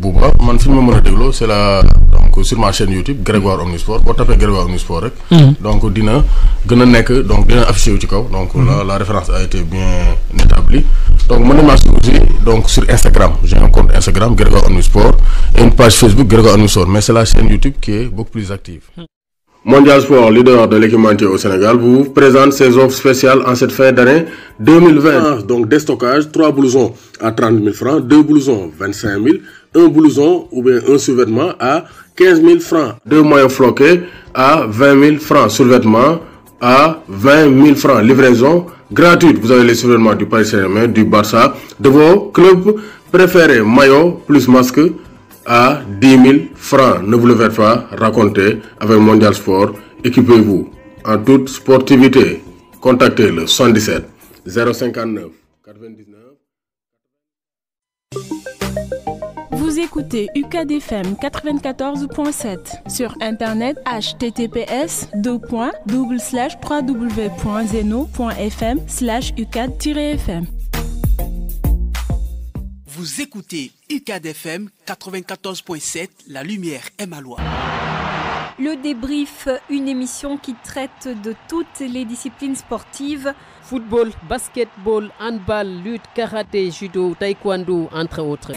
Bouba man fi ma mën a dégloo c'est la donc sur ma chaîne YouTube Grégoire Omnisport boo tapee Grégoire Omnisport rek. donc dina gën a nekk donc dina affiché wu ci kaw. donc la référence a été bien établie. donc mën nañu maa aussi donc sur Instagram j'ai un compte Instagram Grégoire Omnisport et une page Facebook Grégoire Omnisport mais c'est la chaîne YouTube qui est beaucoup plus active. Mondial Sport, leader de l'équipementier au Sénégal, vous présente ses offres spéciales en cette fin d'année 2020. Donc déstockage, 3 blousons à 30 000 francs, 2 blousons 25 000, 1 blouson ou bien un sous-vêtement à 15 000 francs, 2 maillots floqués à 20 000 francs, sous-vêtements à 20 000 francs, livraison gratuite. Vous avez les sous-vêtements du Paris Saint-Germain, du Barça, de vos clubs préférés, maillot plus masque à 10 000 francs. Ne vous le faites pas raconter avec Mondial Sport. Équipez-vous en toute sportivité. Contactez le 77 059 99. Vous écoutez UCAD-FM 94.7 sur internet https://www.zeno.fm/UCAD-FM. Vous écoutez UCAD-FM 94.7, la lumière est ma loi. Le débrief, une émission qui traite de toutes les disciplines sportives. Football, basketball, handball, lutte, karaté, judo, taekwondo, entre autres.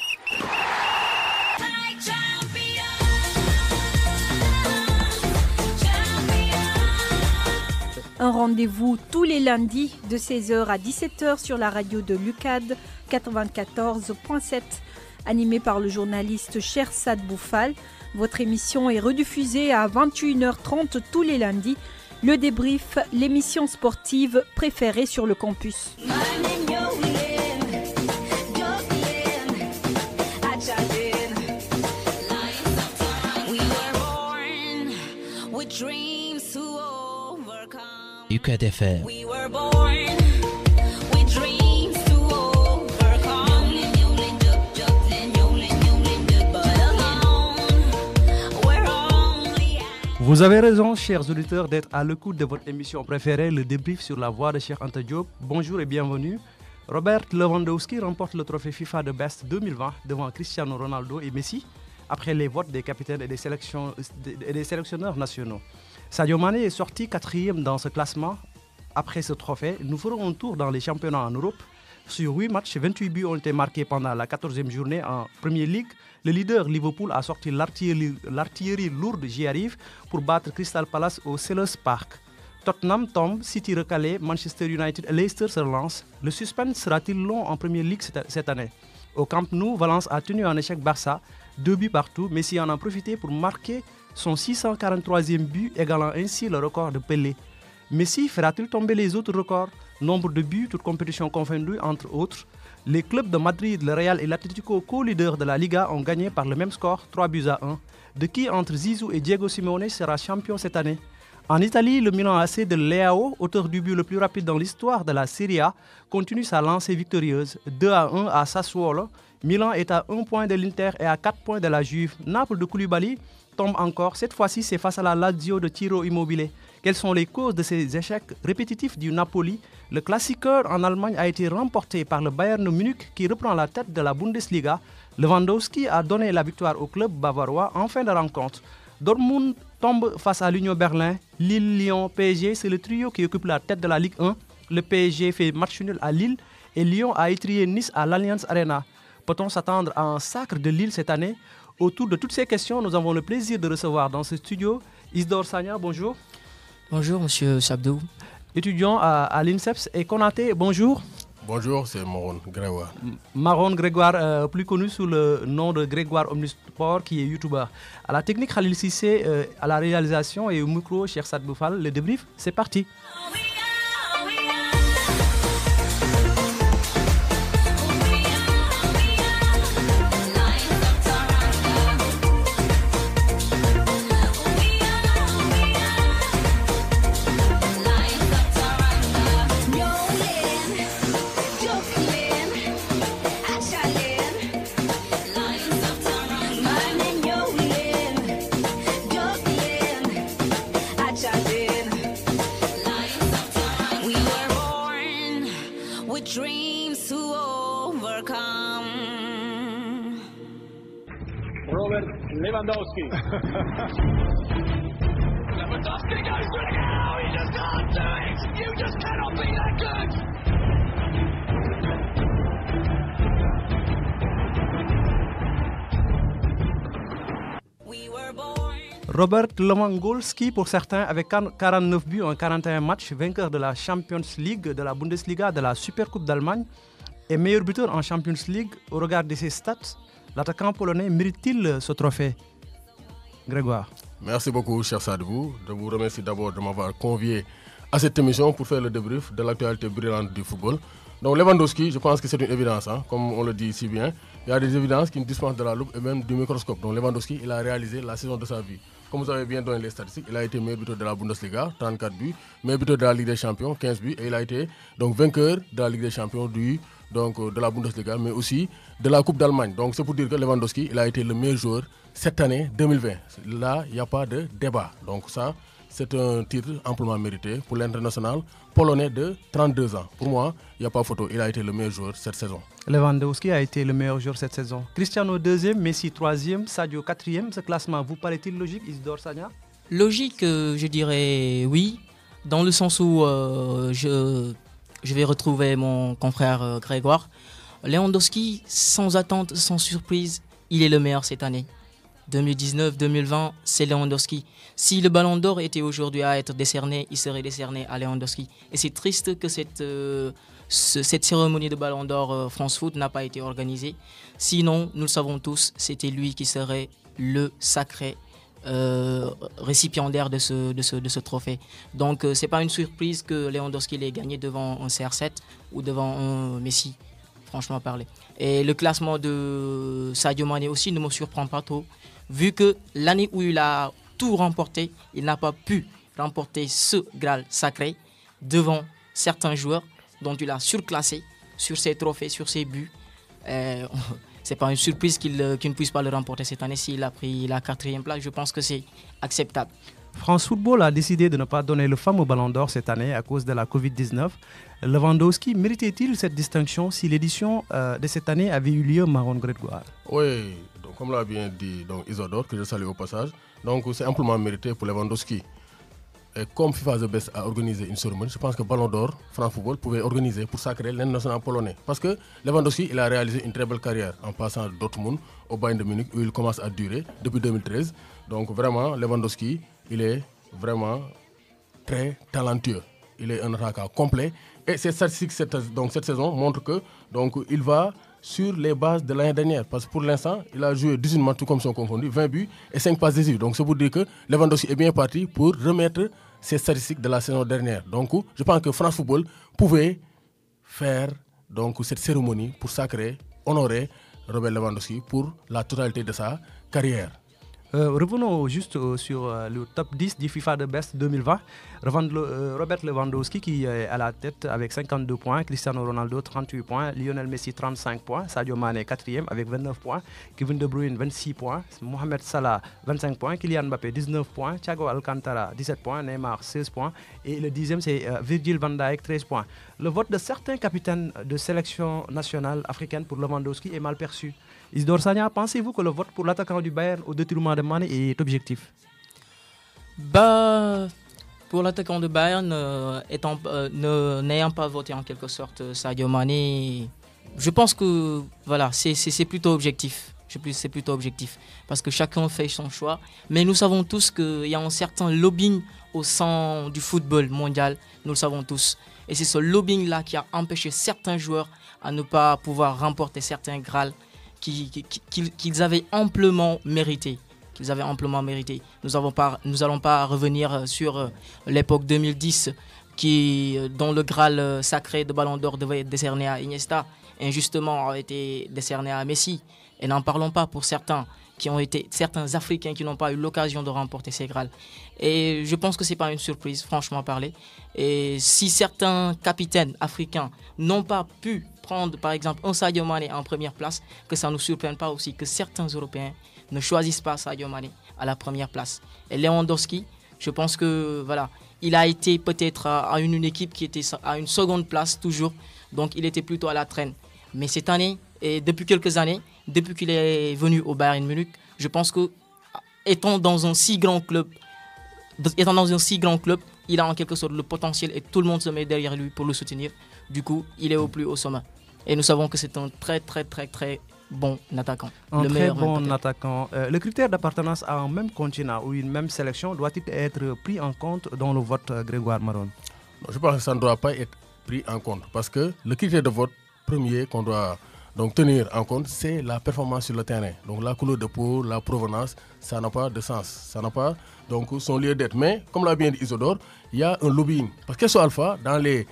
Un rendez-vous tous les lundis de 16h à 17h sur la radio de l'UCAD 94.7, animé par le journaliste Shersad Boufal. Votre émission est rediffusée à 21h30 tous les lundis. Le débrief, l'émission sportive préférée sur le campus. UCAD-FM. Vous avez raison, chers auditeurs, d'être à l'écoute de votre émission préférée, le débrief sur la voie de Cheikh Anta Diop. Bonjour et bienvenue. Robert Lewandowski remporte le trophée FIFA de Best 2020 devant Cristiano Ronaldo et Messi, après les votes des capitaines et des sélectionneurs nationaux. Sadio Mané est sorti 4e dans ce classement. Après ce trophée, nous ferons un tour dans les championnats en Europe. Sur 8 matchs, 28 buts ont été marqués pendant la 14e journée en Premier League. Le leader Liverpool a sorti l'artillerie lourde, j'y arrive, pour battre Crystal Palace au Selhurst Park. Tottenham tombe, City recalé, Manchester United et Leicester se relancent. Le suspense sera-t-il long en Premier League cette année? Au Camp Nou, Valence a tenu en échec Barça, 2 buts partout. Messi en a profité pour marquer son 643e but, égalant ainsi le record de Pelé. Messi fera-t-il tomber les autres records? Nombre de buts, toutes compétitions confondues, entre autres. Les clubs de Madrid, le Real et l'Atlético, co-leaders de la Liga, ont gagné par le même score, 3 buts à 1. De qui entre Zizou et Diego Simeone sera champion cette année? En Italie, le Milan AC de Leao, auteur du but le plus rapide dans l'histoire de la Serie A, continue sa lancée victorieuse, 2 à 1 à Sassuolo. Milan est à 1 point de l'Inter et à 4 points de la Juve. Naples de Koulibaly tombe encore. Cette fois-ci, c'est face à la Lazio de Ciro Immobile. Quelles sont les causes de ces échecs répétitifs du Napoli? Le classiqueur en Allemagne a été remporté par le Bayern Munich qui reprend la tête de la Bundesliga. Lewandowski a donné la victoire au club bavarois en fin de rencontre. Dortmund tombe face à l'Union Berlin. Lille, Lyon, PSG, c'est le trio qui occupe la tête de la Ligue 1. Le PSG fait match nul à Lille et Lyon a étrié Nice à l'Allianz Arena. Peut-on s'attendre à un sacre de Lille cette année? Autour de toutes ces questions, nous avons le plaisir de recevoir dans ce studio Isdor Sagna, bonjour. Bonjour, monsieur Sabdou. Étudiant à l'INSEPS. Et Konaté, bonjour. Bonjour, c'est Maron Grégoire. Maron Grégoire, plus connu sous le nom de Grégoire Omnisport, qui est youtubeur. À la technique, Khalil Sissé, à la réalisation et au micro, Shersad Boufal. Le débrief, c'est parti. Robert Lewandowski. Lewandowski goes for it. Oh, he just can't do it. You just cannot be that good. Robert Lewandowski, pour certains, avec 49 buts en 41 matchs, vainqueur de la Champions League, de la Bundesliga, de la Supercoupe d'Allemagne et meilleur buteur en Champions League. Au regard de ses stats, l'attaquant polonais mérite-t-il ce trophée? Grégoire. Merci beaucoup, cher Sadibou. Je vous remercie d'abord de m'avoir convié à cette émission pour faire le débrief de l'actualité brillante du football. Donc Lewandowski, je pense que c'est une évidence, hein, comme on le dit si bien. Il y a des évidences qui dispensent de la loupe et même du microscope. Donc Lewandowski, il a réalisé la saison de sa vie. Comme vous avez bien donné les statistiques, il a été meilleur buteur de la Bundesliga, 34 buts, meilleur buteur de la Ligue des Champions, 15 buts, et il a été donc vainqueur de la Ligue des Champions de la Bundesliga, mais aussi de la Coupe d'Allemagne. Donc c'est pour dire que Lewandowski, il a été le meilleur joueur cette année 2020. Là, il n'y a pas de débat. Donc ça, c'est un titre amplement mérité pour l'international polonais de 32 ans. Pour moi, il n'y a pas photo. Il a été le meilleur joueur cette saison. Lewandowski a été le meilleur joueur cette saison. Cristiano 2e, Messi 3e, Sadio 4e. Ce classement vous paraît-il logique, Isidore Sagna? Logique, je dirais oui, dans le sens où je vais retrouver mon confrère Grégoire. Lewandowski, sans attente, sans surprise, il est le meilleur cette année. 2019-2020, c'est Lewandowski. Si le Ballon d'Or était aujourd'hui à être décerné, il serait décerné à Lewandowski. Et c'est triste que cette cérémonie de Ballon d'Or France Foot n'a pas été organisée. Sinon, nous le savons tous, c'était lui qui serait le sacré récipiendaire de ce trophée. Donc, ce n'est pas une surprise que Lewandowski l'ait gagné devant un CR7 ou devant un Messi, franchement parler. Et le classement de Sadio Mané aussi ne me surprend pas trop, vu que l'année où il a tout remporté, il n'a pas pu remporter ce Graal sacré devant certains joueurs dont il a surclassé sur ses trophées, sur ses buts. C'est pas une surprise qu'il ne puisse pas le remporter cette année. S'il a pris la 4e place, je pense que c'est acceptable. France Football a décidé de ne pas donner le fameux Ballon d'Or cette année à cause de la Covid-19. Lewandowski méritait-il cette distinction si l'édition de cette année avait eu lieu, Maron Grégoire? Oui, donc, comme l'a bien dit Isidore, que je salue au passage, donc c'est amplement mérité pour Lewandowski. Et comme FIFA The Best a organisé une cérémonie, je pense que Ballon d'Or, France Football pouvait organiser pour sacrer l'international polonais. Parce que Lewandowski, il a réalisé une très belle carrière en passant de Dortmund au Bayern de Munich où il commence à durer depuis 2013. Donc vraiment, Lewandowski, il est vraiment très talentueux. Il est un attaquant complet. Et ses statistiques cette saison montrent que il va sur les bases de l'année dernière. Parce que pour l'instant, il a joué 18 matchs tout comme son confondu, 20 buts et 5 passes décisives. Donc c'est pour dire que Lewandowski est bien parti pour remettre ses statistiques de la saison dernière. Donc je pense que France Football pouvait faire cette cérémonie pour sacrer, honorer Robert Lewandowski pour la totalité de sa carrière. Revenons juste sur le top 10 du FIFA The Best 2020. Robert Lewandowski qui est à la tête avec 52 points, Cristiano Ronaldo 38 points, Lionel Messi 35 points, Sadio Mané 4e avec 29 points, Kevin De Bruyne 26 points, Mohamed Salah 25 points, Kylian Mbappé 19 points, Thiago Alcantara 17 points, Neymar 16 points et le 10e c'est Virgil van Dijk 13 points. Le vote de certains capitaines de sélection nationale africaine pour Lewandowski est mal perçu. Isidore Sagna, pensez-vous que le vote pour l'attaquant du Bayern au détriment de Mané est objectif? Pour l'attaquant de Bayern, n'ayant pas voté en quelque sorte Sadio Mané, je pense que voilà, c'est plutôt objectif. C'est plutôt objectif parce que chacun fait son choix. Mais nous savons tous qu'il y a un certain lobbying au sein du football mondial. Nous le savons tous. Et c'est ce lobbying-là qui a empêché certains joueurs à ne pas pouvoir remporter certains Graals qu'ils avaient amplement mérité. Nous n'allons pas revenir sur l'époque 2010 dont le Graal sacré de Ballon d'Or devait être décerné à Iniesta, injustement a été décerné à Messi. Et n'en parlons pas pour certains Africains qui n'ont pas eu l'occasion de remporter ces Graals. Et je pense que ce n'est pas une surprise, franchement parler. Et si certains capitaines africains n'ont pas pu prendre par exemple un Sadio Mané en première place, que ça ne nous surprenne pas aussi que certains Européens ne choisissent pas Sadio Mané à la première place. Et Lewandowski, je pense que voilà, il a été peut-être à une équipe qui était à une seconde place toujours, donc il était plutôt à la traîne. Mais cette année, Et depuis quelques années, depuis qu'il est venu au Bayern Munich, je pense que étant dans un si grand club, il a en quelque sorte le potentiel et tout le monde se met derrière lui pour le soutenir. Du coup, il est au plus haut sommet. Et nous savons que c'est un très très très très bon attaquant. Un très bon attaquant. Le critère d'appartenance à un même continent ou une même sélection doit-il être pris en compte dans le vote, Grégoire Maron? Je pense que ça ne doit pas être pris en compte parce que le critère de vote premier qu'on doit donc tenir en compte, c'est la performance sur le terrain. Donc la couleur de peau, la provenance, ça n'a pas de sens. Ça n'a pas donc son lieu d'être. Mais comme l'a bien dit Isidore, il y a un lobbying. Parce que sur Alpha, dans les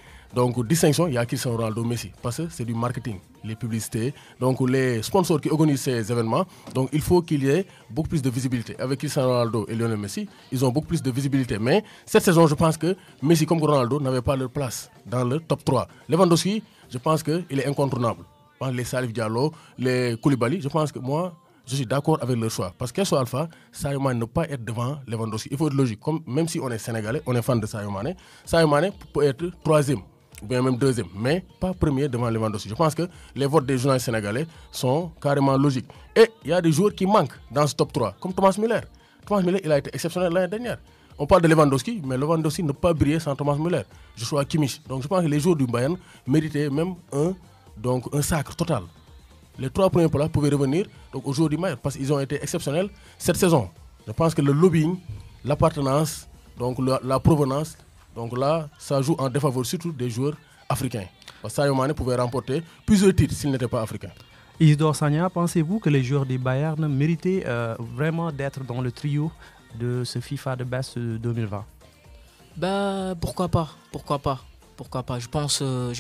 distinctions, il y a Cristiano Ronaldo, Messi. Parce que c'est du marketing, les publicités, donc les sponsors qui organisent ces événements. Donc il faut qu'il y ait beaucoup plus de visibilité. Avec Cristiano Ronaldo et Lionel Messi, ils ont beaucoup plus de visibilité. Mais cette saison, je pense que Messi comme Ronaldo n'avaient pas leur place dans le top 3. Lewandowski, je pense qu'il est incontournable. Les Salif Diallo, les Koulibaly, je pense que moi, je suis d'accord avec leur choix. Parce que sur Alpha, Sadio Mané ne peut pas être devant Lewandowski. Il faut être logique. Même si on est sénégalais, on est fan de Sadio Mané peut être troisième ou bien même deuxième, mais pas premier devant Lewandowski. Je pense que les votes des journalistes sénégalais sont carrément logiques. Et il y a des joueurs qui manquent dans ce top 3, comme Thomas Müller. Thomas Müller, il a été exceptionnel l'année dernière. On parle de Lewandowski, mais Lewandowski ne peut pas briller sans Thomas Müller. Joshua Kimmich. Donc je pense que les joueurs du Bayern méritaient même un sacre total. Les 3 premiers places pouvaient revenir au jour du match parce qu'ils ont été exceptionnels cette saison. Je pense que le lobbying, l'appartenance, donc la provenance, donc là, ça joue en défaveur surtout des joueurs africains. Parce que Sadio Mané pouvait remporter plusieurs titres s'il n'était pas africain. Isidore Sagna, pensez-vous que les joueurs du Bayern méritaient vraiment d'être dans le trio de ce FIFA de Best 2020? Pourquoi pas. Je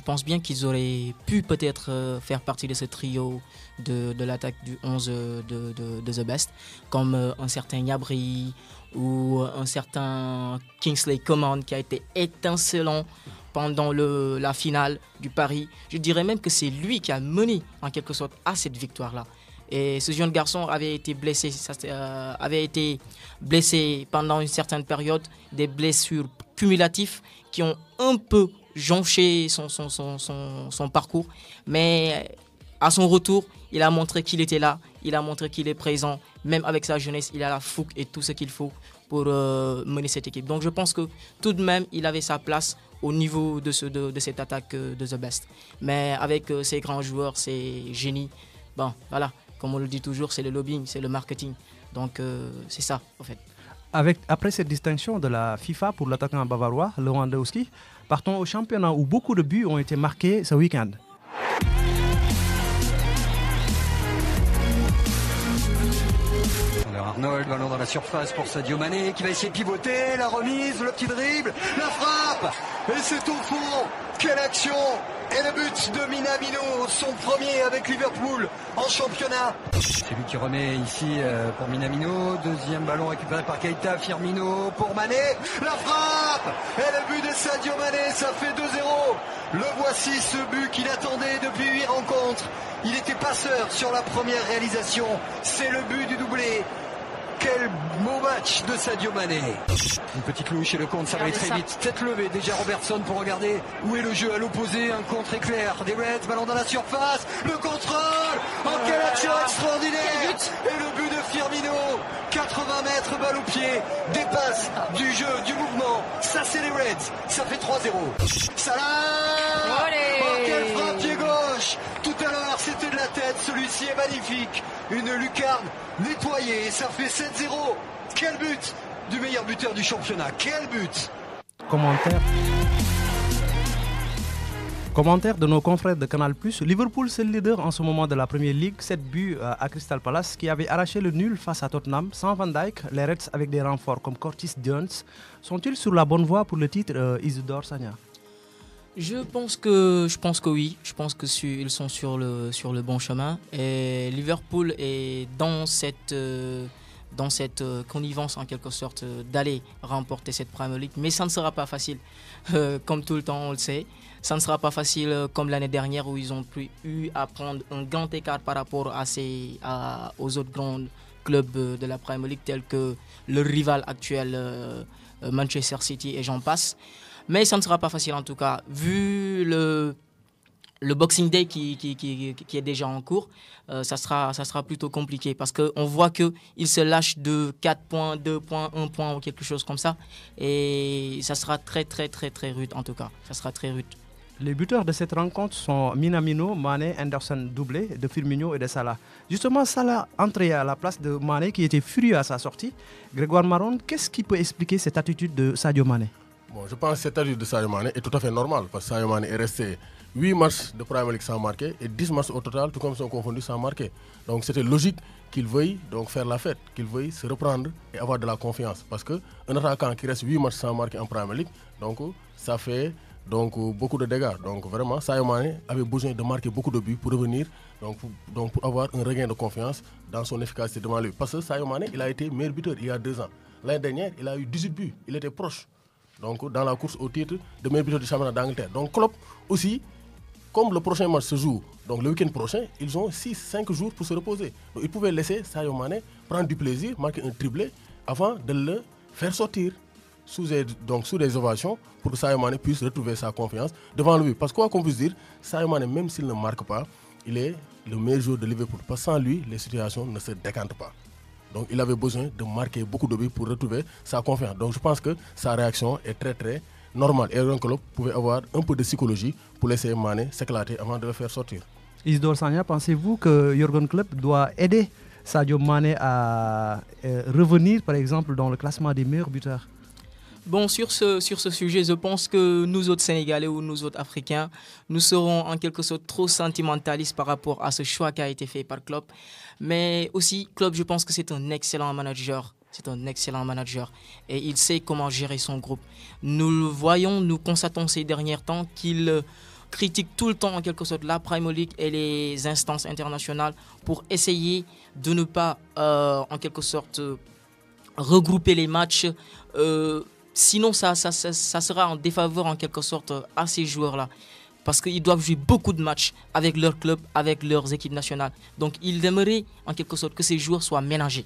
pense bien qu'ils auraient pu peut-être faire partie de ce trio de l'attaque du 11 de The Best, comme un certain Gnabry ou un certain Kingsley Coman qui a été étincelant pendant la finale du Paris. Je dirais même que c'est lui qui a mené en quelque sorte à cette victoire-là. Et ce jeune garçon avait été blessé pendant une certaine période, des blessures cumulatives qui ont un peu jonché son parcours. Mais à son retour, il a montré qu'il était là, il a montré qu'il est présent. Même avec sa jeunesse, il a la fougue et tout ce qu'il faut pour mener cette équipe. Donc je pense que tout de même, il avait sa place au niveau de cette attaque de The Best. Mais avec ces grands joueurs, ces génies, voilà. Comme on le dit toujours, c'est le lobbying, c'est le marketing. Donc c'est ça, en fait. Après cette distinction de la FIFA pour l'attaquant bavarois, Lewandowski, partons au championnat où beaucoup de buts ont été marqués ce week-end. Arnold, ballon dans la surface pour Sadio Mané qui va essayer de pivoter, la remise, le petit dribble, la frappe, et c'est au fond. Quelle action! Et le but de Minamino, son premier avec Liverpool en championnat. C'est lui qui remet ici pour Minamino. Deuxième ballon récupéré par Keita, Firmino pour Mané. La frappe! Et le but de Sadio Mané, ça fait 2-0. Le voici, ce but qu'il attendait depuis 8 rencontres. Il était passeur sur la première réalisation. C'est le but du doublé. Quel beau match de Sadio Mané. Une petite louche et le compte, ça va aller très vite. Tête levée déjà Robertson pour regarder où est le jeu à l'opposé. Un contre éclair des Reds, ballon dans la surface. Le contrôle. Oh, quelle action extraordinaire. Et le but de Firmino. 80 mètres, balle au pied. Dépasse du jeu, du mouvement. Ça c'est les Reds. Ça fait 3-0. Salah. Oh, quelle frappe pied gauche. Tout à l'heure c'était de la tête. Celui-ci est magnifique. Une lucarne nettoyée. Ça fait 7-0. Quel but du meilleur buteur du championnat. Quel but. Commentaire de nos confrères de Canal+. Liverpool, c'est le leader en ce moment de la Premier League. 7 buts à Crystal Palace qui avait arraché le nul face à Tottenham. Sans Van Dijk, les Reds avec des renforts comme Curtis Jones sont-ils sur la bonne voie pour le titre, Isidore Sagna? Je pense que oui. Je pense qu'ils sont sur le bon chemin. Et Liverpool est dans cette connivence en quelque sorte d'aller remporter cette Premier League. Mais ça ne sera pas facile. Comme tout le temps, on le sait. Ça ne sera pas facile comme l'année dernière où ils ont eu à prendre un grand écart par rapport aux autres grands clubs de la Premier League tels que le rival actuel Manchester City et j'en passe. Mais ça ne sera pas facile en tout cas. Vu le Boxing Day qui est déjà en cours, ça sera plutôt compliqué parce qu'on voit qu'il se lâche de 4 points, 2 points, 1 point ou quelque chose comme ça. Et ça sera très, très, très, très rude en tout cas. Ça sera très rude. Les buteurs de cette rencontre sont Minamino, Mané, Anderson doublé de Firmino et de Salah. Justement, Salah entré à la place de Mané qui était furieux à sa sortie. Grégoire Maron, qu'est-ce qui peut expliquer cette attitude de Sadio Mané? Bon, je pense que cette attitude de Sadio Mané est tout à fait normale parce que Sadio Mané est resté 8 matchs de Premier League sans marquer et 10 matchs au total, tout comme sont confondus, sans marquer. Donc c'était logique qu'il veuille donc faire la fête, qu'il veuille se reprendre et avoir de la confiance. Parce qu'un attaquant qui reste 8 matchs sans marquer en Premier League, donc ça fait beaucoup de dégâts. Donc vraiment, Sadio Mané avait besoin de marquer beaucoup de buts pour revenir, donc pour avoir un regain de confiance dans son efficacité devant lui. Parce que Sadio Mané, il a été meilleur buteur il y a 2 ans. L'année dernière, il a eu 18 buts, il était proche. Donc dans la course au titre de meilleur buteur du championnat d'Angleterre. Donc Klopp aussi, comme le prochain match se joue, donc le week-end prochain, ils ont 6-5 jours pour se reposer. Donc ils pouvaient laisser Sadio Mané prendre du plaisir, marquer un triplé avant de le faire sortir sous des ovations pour que Sadio Mané puisse retrouver sa confiance devant lui. Parce que quoi qu'on puisse dire, Sadio Mané, même s'il ne marque pas, il est le meilleur joueur de Liverpool. Parce que sans lui, les situations ne se décantent pas. Donc il avait besoin de marquer beaucoup de buts pour retrouver sa confiance. Donc je pense que sa réaction est très très normale. Et Jürgen Klopp pouvait avoir un peu de psychologie pour laisser Mané s'éclater avant de le faire sortir. Isidore Sagna, pensez-vous que Jürgen Klopp doit aider Sadio Mané à revenir par exemple dans le classement des meilleurs buteurs? Bon, sur ce sujet, je pense que nous autres Sénégalais ou nous autres Africains, nous serons en quelque sorte trop sentimentalistes par rapport à ce choix qui a été fait par Klopp. Mais aussi, Klopp, je pense que c'est un excellent manager. C'est un excellent manager et il sait comment gérer son groupe. Nous le voyons, nous constatons ces derniers temps qu'il critique tout le temps en quelque sorte la Premier League et les instances internationales pour essayer de ne pas en quelque sorte regrouper les matchs. Sinon, ça sera en défaveur en quelque sorte à ces joueurs-là. Parce qu'ils doivent jouer beaucoup de matchs avec leur club, avec leurs équipes nationales. Donc, ils aimeraient en quelque sorte que ces joueurs soient ménagés.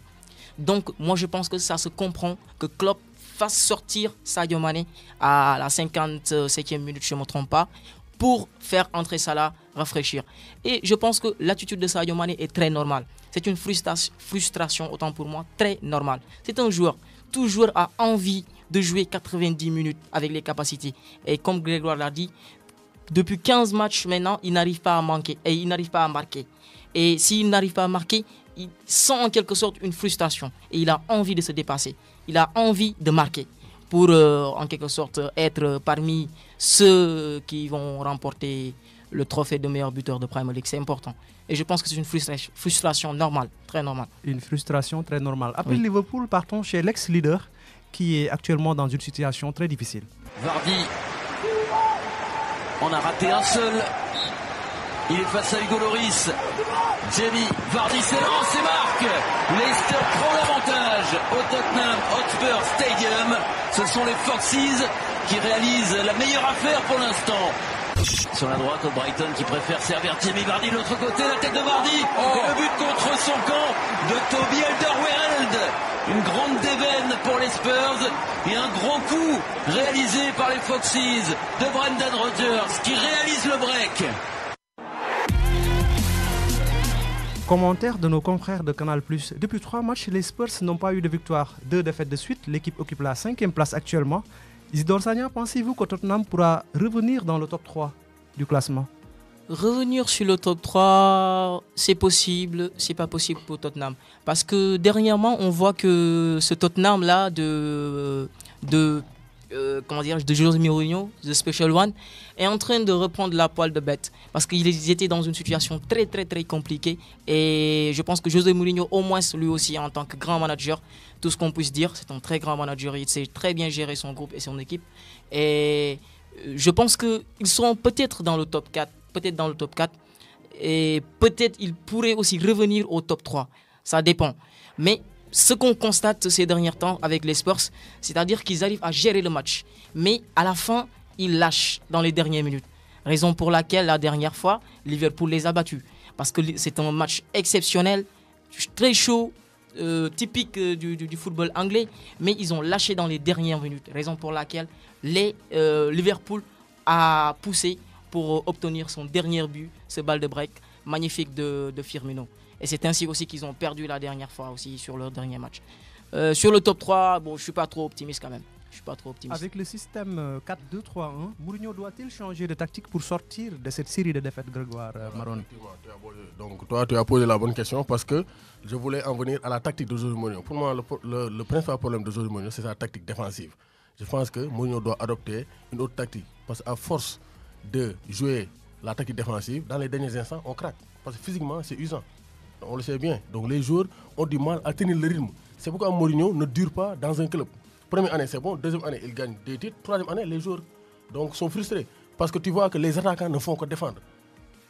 Donc, moi, je pense que ça se comprend que Klopp fasse sortir Sadio Mané à la 57e minute, je ne me trompe pas, pour faire entrer Salah, rafraîchir. Et je pense que l'attitude de Sadio Mané est très normale. C'est une frustration, autant pour moi, très normale. C'est un joueur, tout joueur a envie de jouer 90 minutes avec les capacités. Et comme Grégoire l'a dit, depuis 15 matchs maintenant, il n'arrive pas à marquer. Et s'il n'arrive pas à marquer, il sent en quelque sorte une frustration. Et il a envie de se dépasser. Il a envie de marquer pour en quelque sorte être parmi ceux qui vont remporter le trophée de meilleur buteur de Premier League. C'est important. Et je pense que c'est une frustration normale, très normale. Une frustration très normale. Après Oui. Liverpool, partons chez l'ex-leader qui est actuellement dans une situation très difficile. Vardy en a raté un seul. Il est face à Hugo Lloris. Jamie Vardy s'élance et marque. Leicester prend l'avantage au Tottenham Hotspur Stadium. Ce sont les Foxes qui réalisent la meilleure affaire pour l'instant. Sur la droite, au Brighton qui préfère servir Jamie Vardy de l'autre côté, la tête de Vardy. Et le but contre son camp de Toby Alderweireld. Une grande déveine pour les Spurs et un grand coup réalisé par les Foxes de Brendan Rodgers qui réalise le break. Commentaire de nos confrères de Canal+. Depuis 3 matchs, les Spurs n'ont pas eu de victoire. 2 défaites de suite. L'équipe occupe la 5e place actuellement. Isidore Sagna, pensez-vous que Tottenham pourra revenir dans le top 3 du classement? Revenir sur le top 3, c'est possible, c'est pas possible pour Tottenham. Parce que dernièrement, on voit que ce Tottenham-là de José Mourinho, The Special One, est en train de reprendre la poêle de bête. Parce qu'ils étaient dans une situation très très très compliquée. Et je pense que José Mourinho, au moins lui aussi, en tant que grand manager, tout ce qu'on puisse dire, c'est un très grand manager. Il sait très bien gérer son groupe et son équipe. Et je pense qu'ils seront peut-être dans le top 4. Et peut-être ils pourraient aussi revenir au top 3. Ça dépend. Mais ce qu'on constate ces derniers temps avec les Spurs, c'est-à-dire qu'ils arrivent à gérer le match. Mais à la fin, ils lâchent dans les dernières minutes. Raison pour laquelle, la dernière fois, Liverpool les a battus. Parce que c'est un match exceptionnel, très chaud, typique du football anglais. Mais ils ont lâché dans les dernières minutes. Raison pour laquelle Liverpool a poussé pour obtenir son dernier but, ce balle de break magnifique de Firmino. Et c'est ainsi aussi qu'ils ont perdu la dernière fois aussi sur leur dernier match. Sur le top 3, bon, je ne suis pas trop optimiste quand même. Je suis pas trop optimiste. Avec le système 4-2-3-1, Mourinho doit-il changer de tactique pour sortir de cette série de défaites, Grégoire Maron? Donc toi, tu as posé la bonne question parce que je voulais en venir à la tactique de José Mourinho. Pour moi, le principal problème de José Mourinho, c'est sa tactique défensive. Je pense que Mourinho doit adopter une autre tactique parce qu'à force de jouer la tactique défensive, dans les derniers instants, on craque. Parce que physiquement, c'est usant. On le sait bien. Donc les joueurs ont du mal à tenir le rythme. C'est pourquoi Mourinho ne dure pas dans un club. Première année, c'est bon. Deuxième année, il gagne des titres. Troisième année, les joueurs donc, sont frustrés. Parce que tu vois que les attaquants ne font que défendre.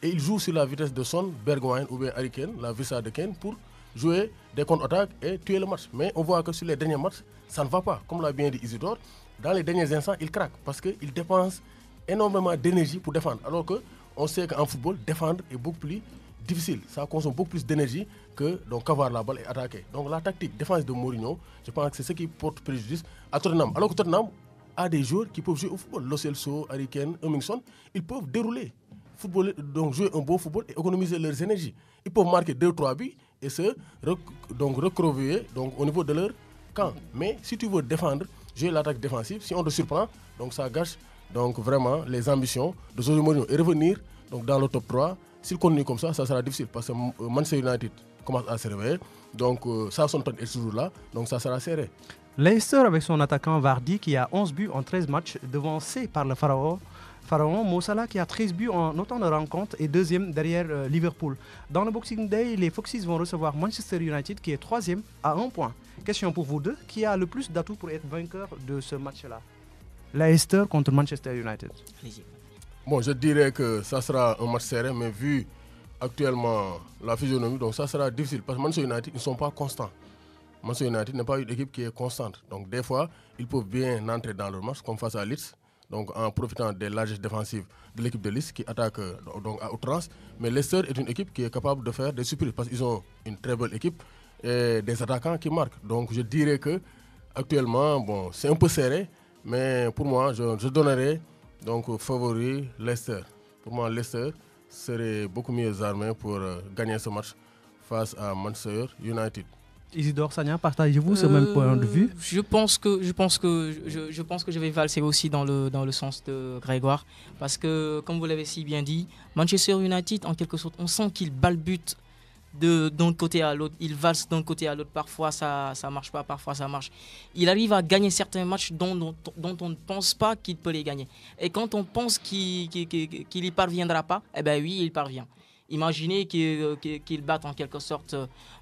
Et ils jouent sur la vitesse de Son, Bergwijn ou bien Harry Kane, la vista de Kane, pour jouer des contre-attaques et tuer le match. Mais on voit que sur les derniers matchs, ça ne va pas. Comme l'a bien dit Isidore, dans les derniers instants, il craque. Parce qu'il dépense énormément d'énergie pour défendre. Alors qu'on sait qu'en football, défendre est beaucoup plus difficile. Ça consomme beaucoup plus d'énergie qu'avoir la balle et attaquer. Donc la tactique défense de Mourinho, je pense que c'est ce qui porte préjudice à Tottenham. Alors que Tottenham a des joueurs qui peuvent jouer au football. Lo Celso, Harry Kane, Hummingson, ils peuvent dérouler, donc jouer un beau football et économiser leurs énergies. Ils peuvent marquer 2-3 buts et se recroqueviller au niveau de leur camp. Mais si tu veux défendre, jouer l'attaque défensive, si on te surprend, donc ça gâche donc vraiment les ambitions de José Mourinho et revenir donc dans le top 3. S'il continue comme ça sera difficile parce que Manchester United commence à se réveiller. Donc ça, son temps est toujours là. Donc ça sera serré. Leicester avec son attaquant Vardy qui a 11 buts en 13 matchs, devancé par le Pharaon Mo Salah qui a 13 buts en autant de rencontres et deuxième derrière Liverpool. Dans le Boxing Day, les Foxes vont recevoir Manchester United qui est troisième à 1 point. Question pour vous deux, qui a le plus d'atouts pour être vainqueur de ce match-là? Leicester contre Manchester United. Allez-y. Bon, je dirais que ça sera un match serré, mais vu actuellement la physionomie, donc ça sera difficile parce que Manchester United ne sont pas constants. Manchester United n'est pas une équipe qui est constante. Donc des fois, ils peuvent bien entrer dans leur match, comme face à Leeds, donc en profitant des largesses défensives de l'équipe de Leeds qui attaque donc à outrance. Mais Leicester est une équipe qui est capable de faire des surprises parce qu'ils ont une très belle équipe et des attaquants qui marquent. Donc je dirais que actuellement, bon, c'est un peu serré, mais pour moi, je donnerais donc favori Leicester. Pour moi, Leicester serait beaucoup mieux armé pour gagner ce match face à Manchester United. Isidore Sagna, partagez-vous ce même point de vue? Je pense que je vais valser aussi dans le sens de Grégoire parce que, comme vous l'avez si bien dit, Manchester United, en quelque sorte, on sent qu'il balbute d'un côté à l'autre, il valse d'un côté à l'autre, parfois ça marche pas, parfois ça marche. Il arrive à gagner certains matchs dont on ne pense pas qu'il peut les gagner. Et quand on pense qu'il y parviendra pas, eh ben oui, il parvient. Imaginez qu'il batte en quelque sorte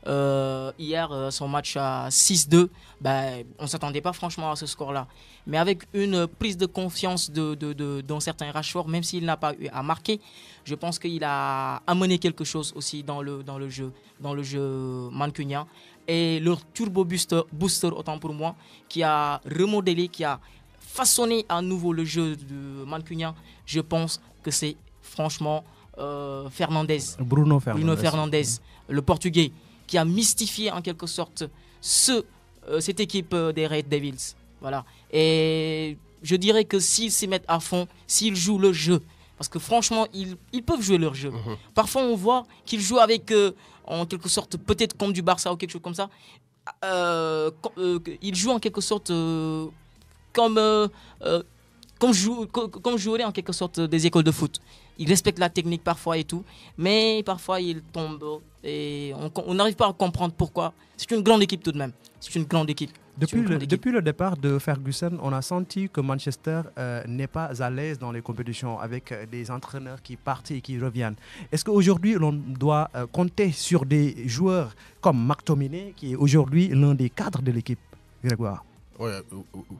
hier son match à 6-2. Ben, on ne s'attendait pas franchement à ce score-là. Mais avec une prise de confiance d'un certain Rashford, même s'il n'a pas eu à marquer, je pense qu'il a amené quelque chose aussi dans le jeu mancunien. Et leur turbo booster, autant pour moi, qui a remodelé, qui a façonné à nouveau le jeu de mancunien, je pense que c'est franchement Bruno Fernandes, le Portugais, qui a mystifié en quelque sorte cette équipe des Red Devils. Voilà. Et je dirais que s'ils s'y mettent à fond, s'ils jouent le jeu, parce que franchement, ils peuvent jouer leur jeu. Parfois, on voit qu'ils jouent avec, en quelque sorte, peut-être comme du Barça ou quelque chose comme ça. Ils jouent en quelque sorte comme joueraient en quelque sorte des écoles de foot. Ils respectent la technique parfois et tout, mais parfois ils tombent et on n'arrive pas à comprendre pourquoi. C'est une grande équipe tout de même. C'est une grande équipe. Depuis le départ de Ferguson, on a senti que Manchester n'est pas à l'aise dans les compétitions avec des entraîneurs qui partent et qui reviennent. Est-ce qu'aujourd'hui, l'on doit compter sur des joueurs comme McTominay, qui est aujourd'hui l'un des cadres de l'équipe, Grégoire?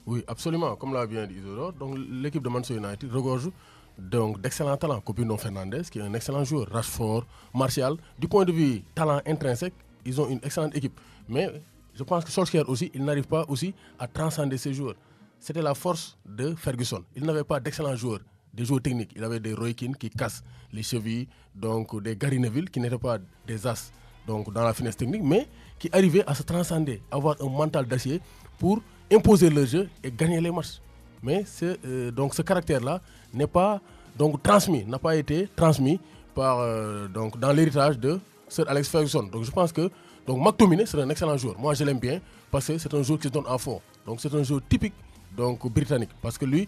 Oui, absolument. Comme l'a bien dit Isidore, donc l'équipe de Manchester United regorge donc d'excellents talents. Bruno Fernandes, qui est un excellent joueur, Rashford, Martial. Du point de vue talent intrinsèque, ils ont une excellente équipe. Mais je pense que Solskjaer aussi, il n'arrive pas aussi à transcender ces joueurs. C'était la force de Ferguson. Il n'avait pas d'excellents joueurs, des joueurs techniques. Il avait des Roy Keane qui cassent les chevilles, donc des Gary Neville qui n'étaient pas des as donc dans la finesse technique, mais qui arrivaient à se transcender, avoir un mental d'acier pour imposer le jeu et gagner les matchs. Mais donc ce caractère-là n'est pas donc n'a pas été transmis par, donc, dans l'héritage de Sir Alex Ferguson. Donc je pense que donc McTominay c'est un excellent joueur. Moi je l'aime bien parce que c'est un joueur qui se donne à fond. Donc c'est un joueur typique donc britannique parce que lui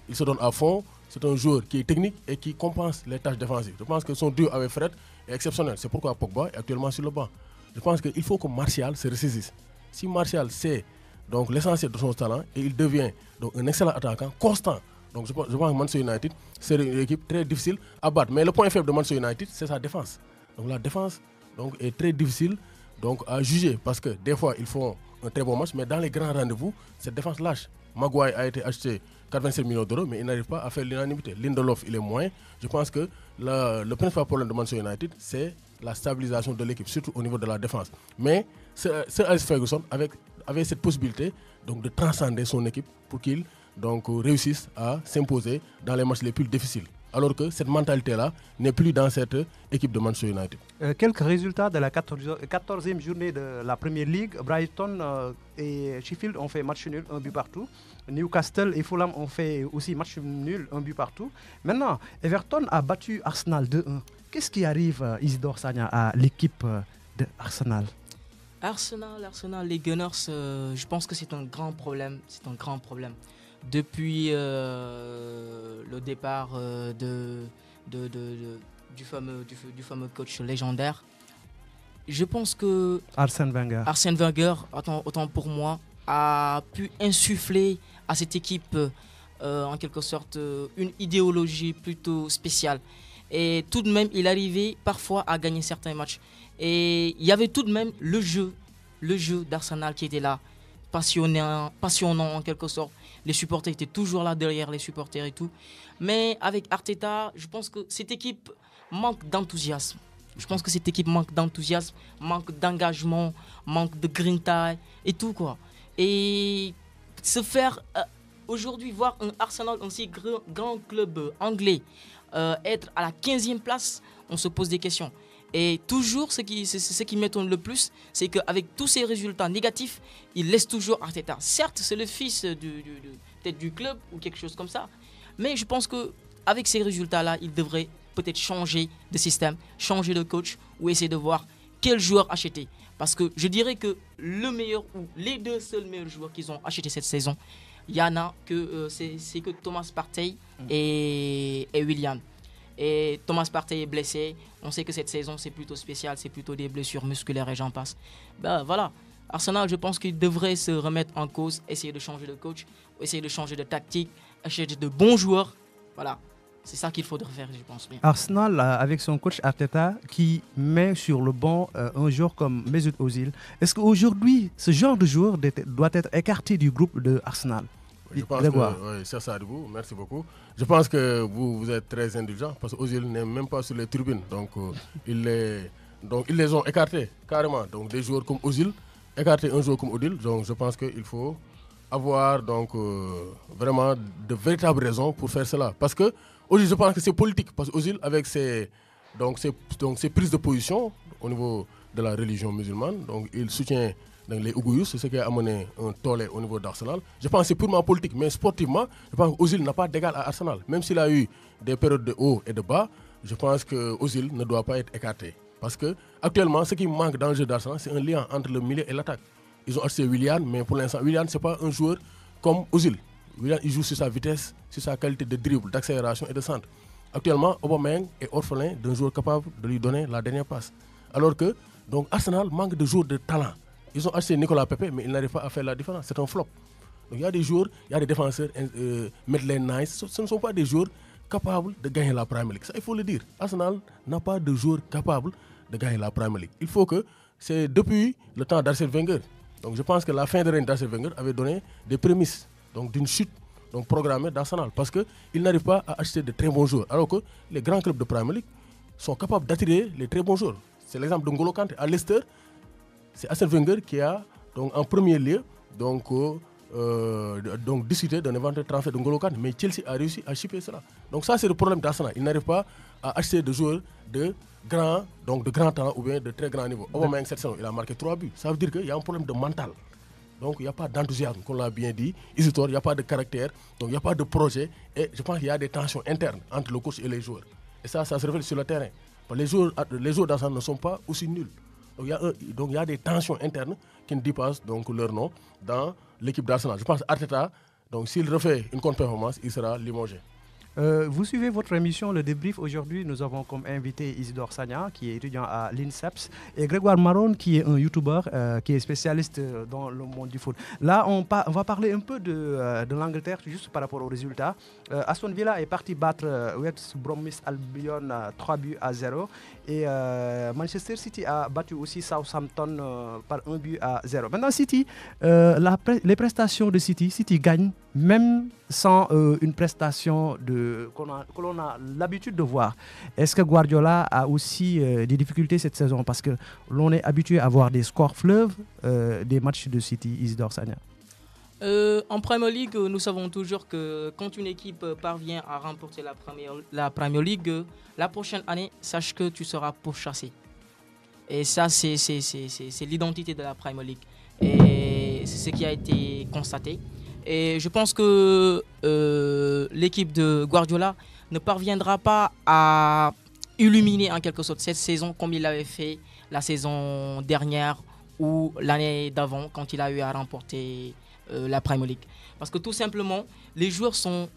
il se donne à fond. C'est un joueur qui est technique et qui compense les tâches défensives. Je pense que son duo avec Fred est exceptionnel. C'est pourquoi Pogba est actuellement sur le banc. Je pense qu'il faut que Martial se ressaisisse. Si Martial sait donc l'essentiel de son talent et il devient donc un excellent attaquant constant. Donc je pense que Manchester United c'est une équipe très difficile à battre. Mais le point faible de Manchester United c'est sa défense. Donc la défense donc, est très difficile donc, à juger parce que des fois ils font un très bon match, mais dans les grands rendez-vous, cette défense lâche. Maguire a été acheté 87 millions d'euros, mais il n'arrive pas à faire l'unanimité. Lindelof, il est moins. Je pense que le principal problème de Manchester United, c'est la stabilisation de l'équipe, surtout au niveau de la défense. Mais Sir Alex Ferguson avait cette possibilité donc, de transcender son équipe pour qu'il réussisse à s'imposer dans les matchs les plus difficiles. Alors que cette mentalité-là n'est plus dans cette équipe de Manchester United. Quelques résultats de la 14e journée de la Premier League. Brighton et Sheffield ont fait match nul, 1 but partout. Newcastle et Fulham ont fait aussi match nul, 1 but partout. Maintenant, Everton a battu Arsenal 2-1. Qu'est-ce qui arrive, Isidore Sagna, à l'équipe de Arsenal? Arsenal, les Gunners, je pense que c'est un grand problème. C'est un grand problème. Depuis le départ du fameux coach légendaire, je pense que Arsène Wenger, autant pour moi, a pu insuffler à cette équipe en quelque sorte une idéologie plutôt spéciale. Et tout de même, il arrivait parfois à gagner certains matchs. Et il y avait tout de même le jeu d'Arsenal qui était là, passionnant en quelque sorte. Les supporters étaient toujours là derrière les supporters et tout. Mais avec Arteta, je pense que cette équipe manque d'enthousiasme. Manque d'engagement, manque de grinta et tout quoi. Et se faire aujourd'hui voir un Arsenal, un si grand club anglais, être à la 15e place, on se pose des questions. Et toujours, ce qui m'étonne le plus, c'est qu'avec tous ces résultats négatifs, il laisse toujours Arteta. Certes, c'est le fils peut-être du club ou quelque chose comme ça. Mais je pense qu'avec ces résultats-là, il devrait peut-être changer de système, changer de coach ou essayer de voir quel joueur acheter. Parce que je dirais que le meilleur ou les deux seuls meilleurs joueurs qu'ils ont achetés cette saison, il y en a que c'est que Thomas Partey et Willian. Et Thomas Partey est blessé. On sait que cette saison c'est plutôt spécial, c'est plutôt des blessures musculaires et j'en passe. Voilà. Arsenal, je pense qu'il devrait se remettre en cause, essayer de changer de coach, essayer de changer de tactique, acheter de bons joueurs. Voilà. C'est ça qu'il faudrait faire, je pense bien. Arsenal, avec son coach Arteta, qui met sur le banc un joueur comme Mesut Ozil, est-ce qu'aujourd'hui, ce genre de joueur doit être écarté du groupe de Arsenal? Je pense que, oui, c'est ça de vous, merci beaucoup. Je pense que vous êtes très indulgent parce qu'Ozil n'est même pas sur les tribunes. Donc, ils les ont écartés carrément. Donc, des joueurs comme Ozil, écarter un joueur comme Ozil, donc je pense qu'il faut avoir vraiment de véritables raisons pour faire cela. Parce que Ozil, je pense que c'est politique. Parce que Ozil, avec ses prises de position au niveau de la religion musulmane, donc il soutient les Ougouyous, c'est ce qui a amené un tollé au niveau d'Arsenal. Je pense que c'est purement politique, mais sportivement, je pense qu'Ozil n'a pas d'égal à Arsenal. Même s'il a eu des périodes de haut et de bas, je pense que Ozil ne doit pas être écarté. Parce que actuellement, ce qui manque dans le jeu d'Arsenal, c'est un lien entre le milieu et l'attaque. Ils ont acheté Willian, mais pour l'instant, Willian, ce n'est pas un joueur comme Ozil. Willian, il joue sur sa vitesse, sur sa qualité de dribble, d'accélération et de centre. Actuellement, Aubameyang est orphelin d'un joueur capable de lui donner la dernière passe. Alors que donc, Arsenal manque de joueurs de talent. Ils ont acheté Nicolas Pepe, mais ils n'arrivent pas à faire la différence. C'est un flop. Donc, il y a des joueurs, il y a des défenseurs, Maitland-Niles, ce ne sont pas des joueurs capables de gagner la Premier League. Ça, il faut le dire. Arsenal n'a pas de joueurs capables de gagner la Premier League. Il faut que, c'est depuis le temps d'Arsène Wenger. Donc, je pense que la fin de règne d'Arsène Wenger avait donné des prémices d'une chute programmée d'Arsenal. Parce qu'ils n'arrivent pas à acheter de très bons joueurs. Alors que les grands clubs de Premier League sont capables d'attirer les très bons joueurs. C'est l'exemple de N'Golo Kanté à Leicester. C'est Arsène Wenger qui a en premier lieu discuté d'un éventuel transfert de N'Golo Kanté, mais Chelsea a réussi à chipper cela. Donc ça c'est le problème d'Arsenal. Il n'arrive pas à acheter de joueurs de grand talent ou bien de très grand niveau. Aubameyang cette saison, il a marqué 3 buts. Ça veut dire qu'il y a un problème de mental. Donc il n'y a pas d'enthousiasme, comme l'a bien dit Isidore, il n'y a pas de caractère, donc il n'y a pas de projet. Et je pense qu'il y a des tensions internes entre le coach et les joueurs. Et ça se reflète sur le terrain. Les joueurs d'ensemble ne sont pas aussi nuls. Donc il y a des tensions internes qui ne dépassent donc leur nom dans l'équipe d'Arsenal. Je pense Arteta, donc s'il refait une contre-performance, il sera limogé. Vous suivez votre émission Le Débrief. Aujourd'hui, nous avons comme invité Isidore Sagna, qui est étudiant à l'INSEPS, et Grégoire Maron, qui est un YouTuber, qui est spécialiste dans le monde du foot. Là, on va parler un peu de l'Angleterre, juste par rapport aux résultats. Aston Villa est parti battre West Bromwich Albion 3-0. Et Manchester City a battu aussi Southampton par 1-0. Maintenant, City, les prestations de City gagne même sans une prestation que l'on a l'habitude de voir. Est-ce que Guardiola a aussi des difficultés cette saison? Parce que l'on est habitué à voir des scores fleuves des matchs de City. Isidore Sagna. En Premier League, nous savons toujours que quand une équipe parvient à remporter la Premier League, la prochaine année, sache que tu seras pourchassé. Et ça, c'est l'identité de la Premier League. Et c'est ce qui a été constaté. Et je pense que l'équipe de Guardiola ne parviendra pas à illuminer en quelque sorte cette saison comme il l'avait fait la saison dernière ou l'année d'avant quand il a eu à remporter la Premier League. Parce que tout simplement, les joueurs sont,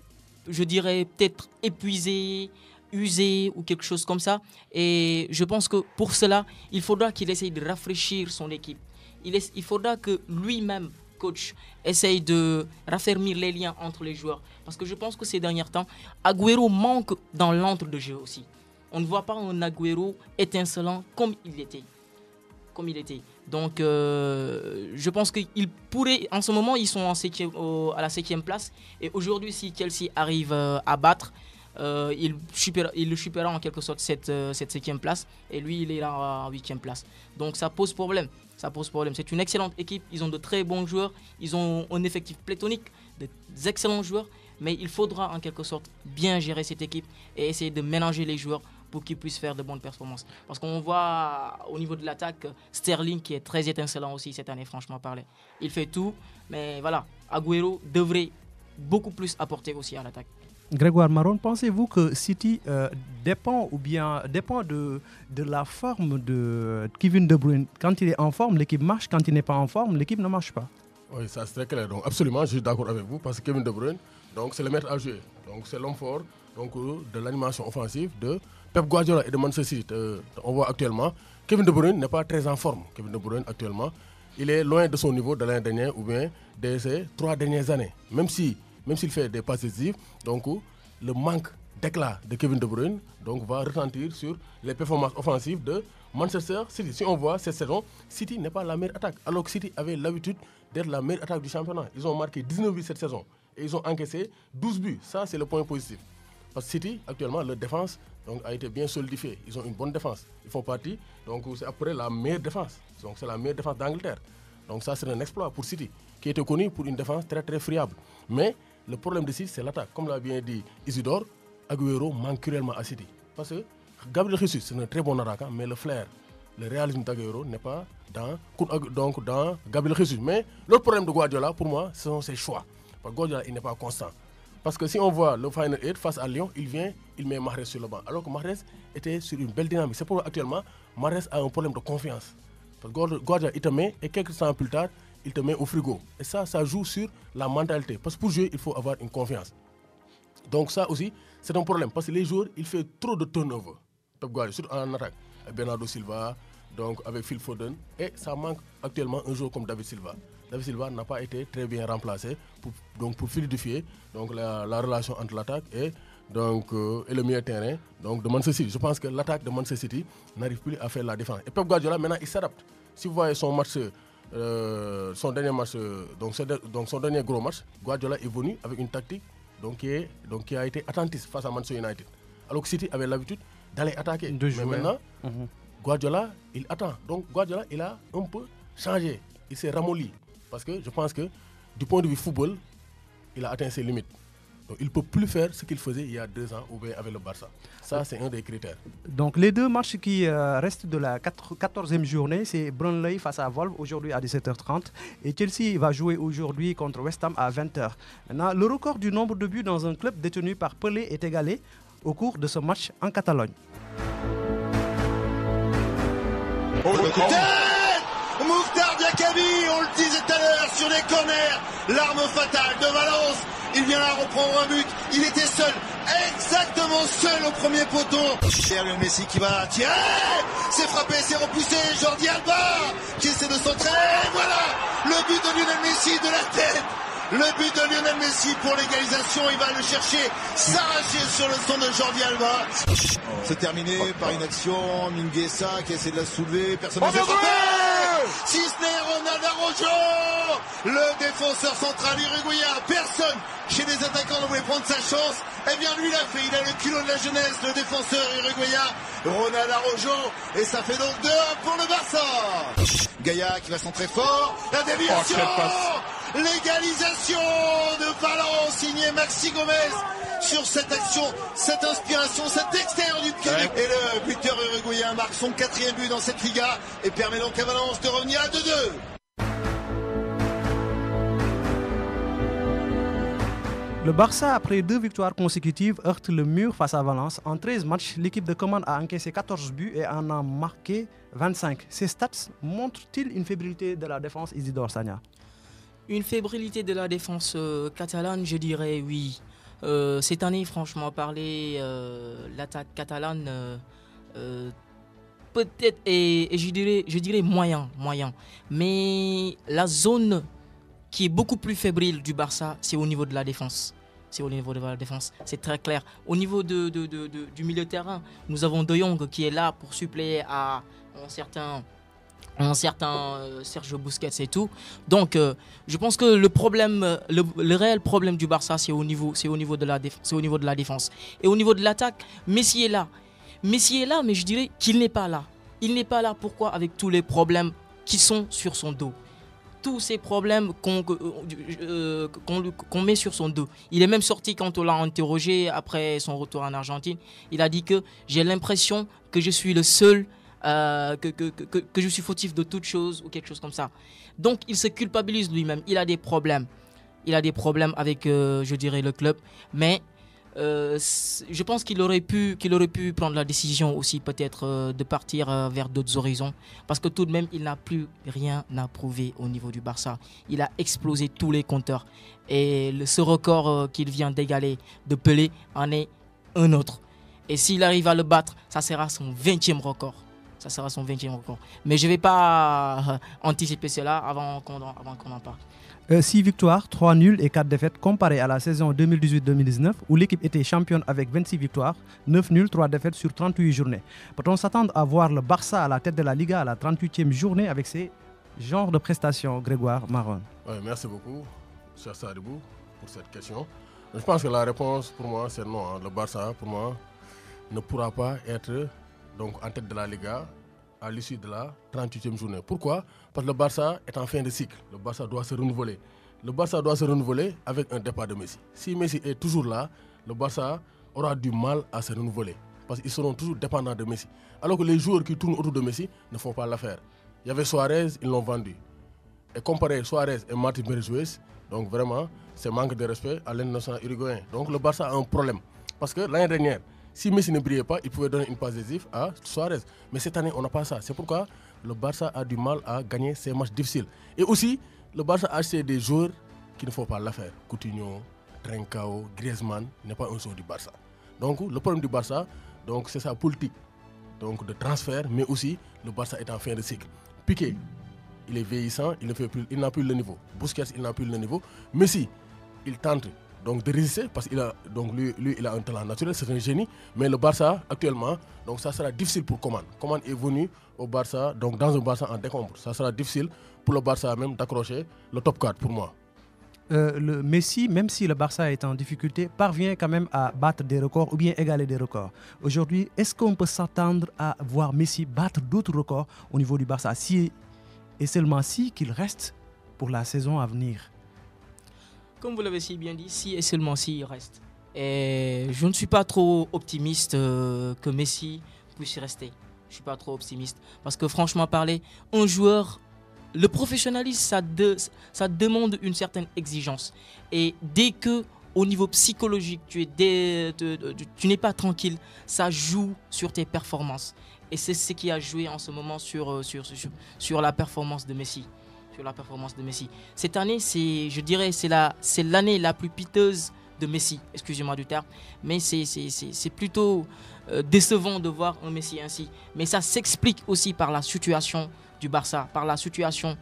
je dirais, peut-être épuisés, usés ou quelque chose comme ça. Et je pense que pour cela, il faudra qu'il essaye de rafraîchir son équipe. Il faudra que lui-même, coach, essaye de raffermir les liens entre les joueurs. Parce que je pense que ces derniers temps, Agüero manque dans l'entre-deux-jeux aussi. On ne voit pas un Agüero étincelant comme il était. Donc, je pense qu'ils pourraient... En ce moment, ils sont à la 7e place. Et aujourd'hui, si Chelsea arrive à battre, il le supérera en quelque sorte cette 7e place. Et lui, il est là en 8e place. Donc, ça pose problème. C'est une excellente équipe. Ils ont de très bons joueurs. Ils ont un effectif pléthorique, des excellents joueurs. Mais il faudra en quelque sorte bien gérer cette équipe et essayer de mélanger les joueurs pour qu'ils puissent faire de bonnes performances. Parce qu'on voit au niveau de l'attaque, Sterling qui est très étincelant aussi cette année, franchement parler. Il fait tout, mais voilà, Agüero devrait beaucoup plus apporter aussi à l'attaque. Grégoire Maron, pensez-vous que City dépend de la forme de Kevin De Bruyne? Quand il est en forme, l'équipe marche. Quand il n'est pas en forme, l'équipe ne marche pas. Oui, ça c'est très clair. Donc absolument, je suis d'accord avec vous parce que Kevin De Bruyne, donc c'est le maître à jouer. Donc c'est l'homme fort donc, de l'animation offensive de Pep Guardiola et de Manchester City. On voit actuellement, Kevin De Bruyne n'est pas très en forme. Kevin De Bruyne actuellement, il est loin de son niveau de l'année dernière ou bien de ces 3 dernières années. Même s'il fait des passes décisives, donc le manque d'éclat de Kevin De Bruyne donc, va retentir sur les performances offensives de Manchester City. Si on voit cette saison, City n'est pas la meilleure attaque, alors que City avait l'habitude d'être la meilleure attaque du championnat. Ils ont marqué 19 buts cette saison et ils ont encaissé 12 buts. Ça, c'est le point positif. Parce que City, actuellement, leur défense donc, a été bien solidifiée. Ils ont une bonne défense. Ils font partie, donc c'est après la meilleure défense. Donc c'est la meilleure défense d'Angleterre. Donc ça, c'est un exploit pour City, qui était connu pour une défense très très friable. Mais le problème de City, c'est l'attaque. Comme l'a bien dit Isidore, Agüero manque cruellement à City. Parce que Gabriel Jesus, c'est un très bon attaquant, mais le flair, le réalisme d'Agüero n'est pas dans Gabriel Jesus. Mais l'autre problème de Guardiola, pour moi, ce sont ses choix. Parce que Guardiola, il n'est pas constant. Parce que si on voit le Final 8 face à Lyon, il met Mahrez sur le banc. Alors que Mahrez était sur une belle dynamique. C'est pourquoi actuellement, Mahrez a un problème de confiance. Parce que Guardiola, il te met, et quelques temps plus tard, il te met au frigo. Et ça joue sur la mentalité. Parce que pour jouer, il faut avoir une confiance. Donc ça aussi, c'est un problème. Parce que les joueurs, il fait trop de turnover. Pep Guardiola, surtout en attaque. Avec Bernardo Silva, donc avec Phil Foden. Et ça manque actuellement un joueur comme David Silva. David Silva n'a pas été très bien remplacé pour fluidifier donc la relation entre l'attaque et le milieu terrain donc de Manchester City. Je pense que l'attaque de Manchester City n'arrive plus à faire la défense. Et Pep Guardiola, maintenant, il s'adapte. Si vous voyez son dernier match, son dernier gros match, Guardiola est venu avec une tactique qui a été attentiste face à Manchester United. Alors que City avait l'habitude d'aller attaquer. Mais maintenant, Guardiola, il attend. Donc Guardiola, il a un peu changé. Il s'est ramolli. Parce que je pense que du point de vue football, il a atteint ses limites. Donc il ne peut plus faire ce qu'il faisait il y a 2 ans ou bien avec le Barça. Ça, c'est un des critères. Donc les 2 matchs qui restent de la 14e journée, c'est Burnley face à Wolves aujourd'hui à 17h30 et Chelsea va jouer aujourd'hui contre West Ham à 20h. Maintenant, le record du nombre de buts dans un club détenu par Pelé est égalé au cours de ce match en Catalogne. Mouktar Diakabi, on le disait tout à l'heure sur les corners, l'arme fatale de Valence. Il vient là reprendre un but, il était seul, exactement seul au premier poteau. Lionel Messi qui va tirer, c'est frappé, c'est repoussé, Jordi Alba qui essaie de centrer, voilà le but de Lionel Messi de la tête. Le but de Lionel Messi pour l'égalisation, il va le chercher, s'arracher sur le son de Jordi Alba. C'est terminé par une action, Mingueza qui essaie de la soulever, personne ne s'est frappé. Si ce n'est Ronald Araujo, le défenseur central uruguayen, personne chez les attaquants ne voulait prendre sa chance. Eh bien lui l'a fait, il a le culot de la jeunesse, le défenseur uruguayen, Ronald Araujo, et ça fait donc 2-1 pour le Barça. Gaïa qui va centrer fort, la déviation, l'égalisation de Valence, signé Maxi Gomez sur cette action, cette inspiration, cet extérieur du pied. Et le buteur uruguayen marque son 4e but dans cette Liga et permet donc à Valence de revenir à 2-2. Le Barça, après 2 victoires consécutives, heurte le mur face à Valence. En 13 matchs, l'équipe de Coman a encaissé 14 buts et en a marqué 25. Ces stats montrent-ils une fébrilité de la défense, Isidore Sagna? Une fébrilité de la défense catalane, je dirais oui. Cette année, franchement, parler, l'attaque catalane, peut-être, et je dirais moyen. Mais la zone qui est beaucoup plus fébrile du Barça, c'est au niveau de la défense. C'est très clair. Au niveau du milieu de terrain, nous avons De Jong qui est là pour suppléer à un certain Sergio Busquets et tout. Donc, je pense que le réel problème du Barça, c'est au niveau de la défense. Et au niveau de l'attaque, Messi est là, mais je dirais qu'il n'est pas là. Il n'est pas là, pourquoi? Avec tous les problèmes qui sont sur son dos. Tous ces problèmes qu'on met sur son dos. Il est même sorti quand on l'a interrogé après son retour en Argentine. Il a dit que j'ai l'impression que je suis le seul, que je suis fautif de toute chose ou quelque chose comme ça. Donc il se culpabilise lui-même. Il a des problèmes. Avec, je dirais, le club. Mais je pense qu'il aurait pu prendre la décision aussi peut-être de partir vers d'autres horizons, parce que tout de même il n'a plus rien à prouver au niveau du Barça. Il a explosé tous les compteurs et ce record qu'il vient d'égaler de Pelé en est un autre, et s'il arrive à le battre, ça sera son 20e record. Mais je ne vais pas anticiper cela avant qu'on en parle. 6 victoires, 3 nuls et 4 défaites comparé à la saison 2018-2019 où l'équipe était championne avec 26 victoires, 9 nuls, 3 défaites sur 38 journées. Peut-on s'attendre à voir le Barça à la tête de la Liga à la 38e journée avec ces genres de prestations, Grégoire Maron? Oui, merci beaucoup, cher Sadibou, pour cette question. Je pense que la réponse pour moi c'est non. Le Barça, pour moi, ne pourra pas être donc, en tête de la Liga à l'issue de la 38e journée. Pourquoi? Parce que le Barça est en fin de cycle. Le Barça doit se renouveler. Le Barça doit se renouveler avec un départ de Messi. Si Messi est toujours là, le Barça aura du mal à se renouveler. Parce qu'ils seront toujours dépendants de Messi. Alors que les joueurs qui tournent autour de Messi ne font pas l'affaire. Il y avait Suarez, ils l'ont vendu. Et comparer Suarez et Martin Berghues, donc vraiment, c'est manque de respect à l'international uruguayen. Donc le Barça a un problème. Parce que l'année dernière, si Messi ne brillait pas, il pouvait donner une passe décisive à Suarez. Mais cette année, on n'a pas ça. C'est pourquoi le Barça a du mal à gagner ces matchs difficiles. Et aussi, le Barça a acheté des joueurs qui ne font pas l'affaire. Coutinho, Trincao, Griezmann n'est pas un joueur du Barça. Donc, le problème du Barça, donc, c'est sa politique donc, de transfert, mais aussi le Barça est en fin de cycle. Piqué, il est vieillissant, il n'a plus le niveau. Busquets, il n'a plus le niveau. Messi, il tente donc de résister parce qu'il a donc lui il a un talent naturel, c'est un génie, mais le Barça actuellement, donc ça sera difficile pour Coman. Coman est venu au Barça, donc dans un Barça en décombre. Ça sera difficile pour le Barça même d'accrocher le top 4 pour moi. Le Messi, même si le Barça est en difficulté, parvient quand même à battre des records ou bien égaler des records. Aujourd'hui, est-ce qu'on peut s'attendre à voir Messi battre d'autres records au niveau du Barça, si et seulement si qu'il reste pour la saison à venir? Comme vous l'avez si bien dit, si et seulement si il reste. Et je ne suis pas trop optimiste que Messi puisse y rester. Je ne suis pas trop optimiste. Parce que franchement parler, un joueur, le professionnalisme, ça demande une certaine exigence. Et dès que au niveau psychologique, tu n'es pas tranquille, ça joue sur tes performances. Et c'est ce qui a joué en ce moment sur la performance de Messi. Cette année, je dirais, c'est l'année la plus piteuse de Messi, excusez-moi du terme, mais c'est plutôt décevant de voir un Messi ainsi. Mais ça s'explique aussi par la situation du Barça, par la situation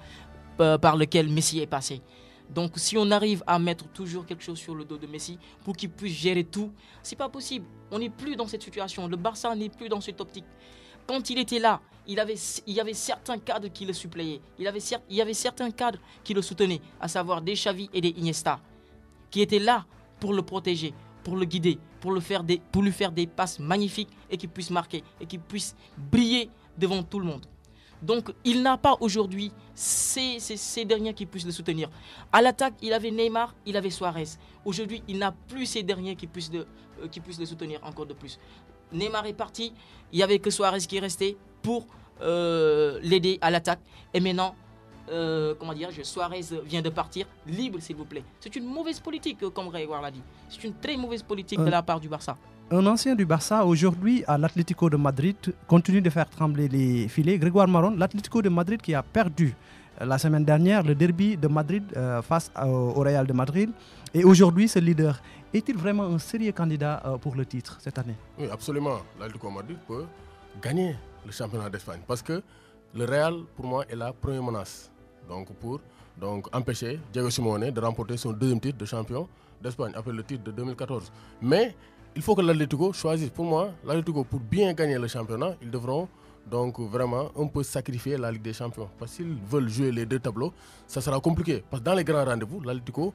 par laquelle Messi est passé. Donc si on arrive à mettre toujours quelque chose sur le dos de Messi pour qu'il puisse gérer tout, c'est pas possible. On n'est plus dans cette situation. Le Barça n'est plus dans cette optique. Quand il était là, il y avait certains cadres qui le suppléaient. Il y avait certains cadres qui le soutenaient, à savoir des Xavi et des Iniesta, qui étaient là pour le protéger, pour le guider, pour lui faire des passes magnifiques et qu'il puisse marquer et qu'il puisse briller devant tout le monde. Donc il n'a pas aujourd'hui ces derniers qui puissent le soutenir. À l'attaque, il avait Neymar, il avait Suarez. Aujourd'hui, il n'a plus ces derniers qui puissent le soutenir encore de plus. Neymar est parti, il n'y avait que Suarez qui restait pour l'aider à l'attaque. Et maintenant, Suarez vient de partir, libre s'il vous plaît. C'est une mauvaise politique, comme Grégoire l'a dit. C'est une très mauvaise politique de la part du Barça. Un ancien du Barça, aujourd'hui à l'Atlético de Madrid, continue de faire trembler les filets. Grégoire Maron, l'Atlético de Madrid qui a perdu la semaine dernière le derby de Madrid face au Real de Madrid. Et aujourd'hui, ce leader, est-il vraiment un sérieux candidat pour le titre cette année? Oui, absolument. L'Atlético de Madrid peut gagner le championnat d'Espagne parce que le Real, pour moi, est la première menace. Pour empêcher Diego Simeone de remporter son deuxième titre de champion d'Espagne après le titre de 2014. Mais il faut que l'Atlético choisisse. Pour moi, l'Atlético, pour bien gagner le championnat, ils devront donc vraiment un peu sacrifier la Ligue des Champions. Parce qu'ils veulent jouer les deux tableaux, ça sera compliqué. Parce que dans les grands rendez-vous, l'Atlético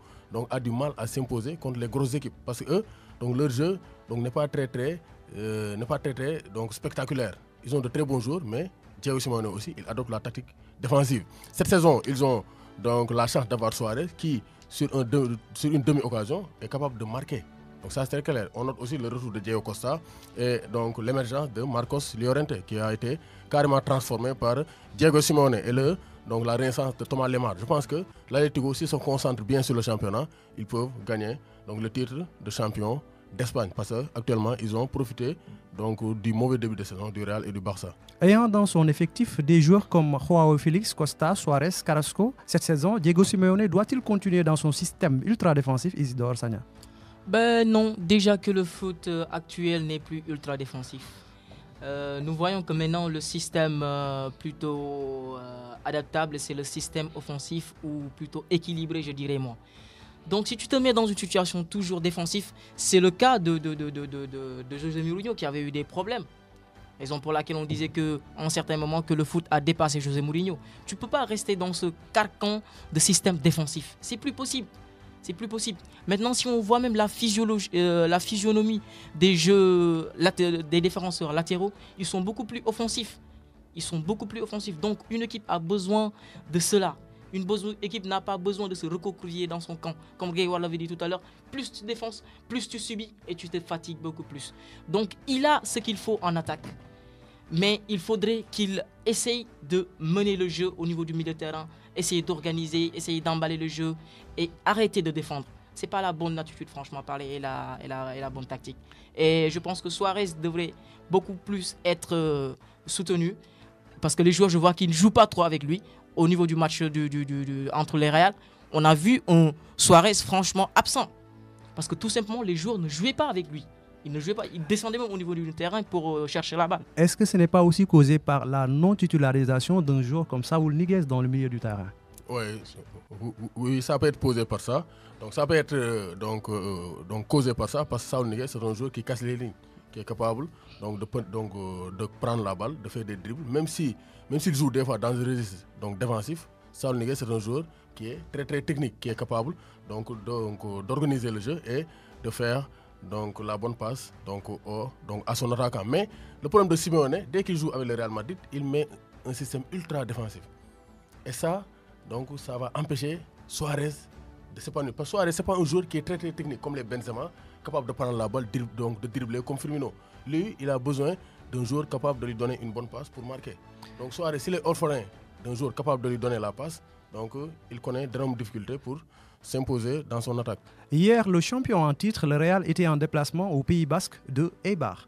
a du mal à s'imposer contre les grosses équipes. Parce que eux, leur jeu n'est pas très spectaculaire. Ils ont de très bons joueurs, mais Diego Simeone aussi, il adopte la tactique défensive. Cette saison, ils ont donc la chance d'avoir Suarez qui, sur une demi-occasion, est capable de marquer. Donc ça c'est très clair. On note aussi le retour de Diego Costa et donc l'émergence de Marcos Llorente qui a été carrément transformé par Diego Simeone et la renaissance de Thomas Lemar. Je pense que l'Atlético, s'ils se concentrent bien sur le championnat, ils peuvent gagner le titre de champion d'Espagne parce qu'actuellement ils ont profité du mauvais début de saison du Real et du Barça. Ayant dans son effectif des joueurs comme Joao Félix, Costa, Suarez, Carrasco, cette saison, Diego Simeone doit-il continuer dans son système ultra défensif, Isidore Sagna? Non, déjà que le foot actuel n'est plus ultra défensif. Nous voyons que maintenant le système plutôt adaptable, c'est le système offensif ou plutôt équilibré, je dirais moi. Donc si tu te mets dans une situation toujours défensive, c'est le cas de José Mourinho qui avait eu des problèmes. Raison pour laquelle on disait qu'en certains moments que le foot a dépassé José Mourinho. Tu ne peux pas rester dans ce carcan de système défensif. C'est plus possible. C'est plus possible. Maintenant, si on voit même la physionomie des jeux des défenseurs latéraux, ils sont beaucoup plus offensifs. Donc, une équipe a besoin de cela. Une équipe n'a pas besoin de se recroqueviller dans son camp. Comme Grégoire l'avait dit tout à l'heure, plus tu défenses, plus tu subis et tu te fatigues beaucoup plus. Donc, il a ce qu'il faut en attaque. Mais il faudrait qu'il essaye de mener le jeu au niveau du milieu de terrain, essayer d'organiser, essayer d'emballer le jeu et arrêter de défendre. Ce n'est pas la bonne attitude, franchement parler, et la bonne tactique. Et je pense que Suarez devrait beaucoup plus être soutenu parce que les joueurs, je vois qu'ils ne jouent pas trop avec lui. Au niveau du match entre les Real, on a vu un Suarez franchement absent. Parce que tout simplement, les joueurs ne jouaient pas avec lui. Ils ne jouaient pas, ils descendaient même au niveau du terrain pour chercher la balle. Est-ce que ce n'est pas aussi causé par la non-titularisation d'un joueur comme Saúl Ñíguez dans le milieu du terrain? Oui, ça peut être posé par ça. Donc ça peut être causé par ça parce que Saúl Ñíguez c'est un joueur qui casse les lignes, qui est capable de prendre la balle, de faire des dribbles, même s'il joue des fois dans un registre défensif. Saúl Ñíguez c'est un joueur qui est très très technique, qui est capable d'organiser le jeu et de faire la bonne passe à son attaquant. Mais le problème de Simeone, dès qu'il joue avec le Real Madrid, il met un système ultra défensif. Et ça va empêcher Suarez de s'épanouir. Parce que Suarez, ce n'est pas un joueur qui est très très technique comme les Benzema, capable de prendre la balle, donc de dribbler comme Firmino. Lui, il a besoin d'un joueur capable de lui donner une bonne passe pour marquer. Donc Suarez, s'il est orphelin d'un joueur capable de lui donner la passe, donc il connaît d'énormes difficultés pour s'imposer dans son attaque. Hier, le champion en titre, le Real, était en déplacement au Pays Basque de Eibar.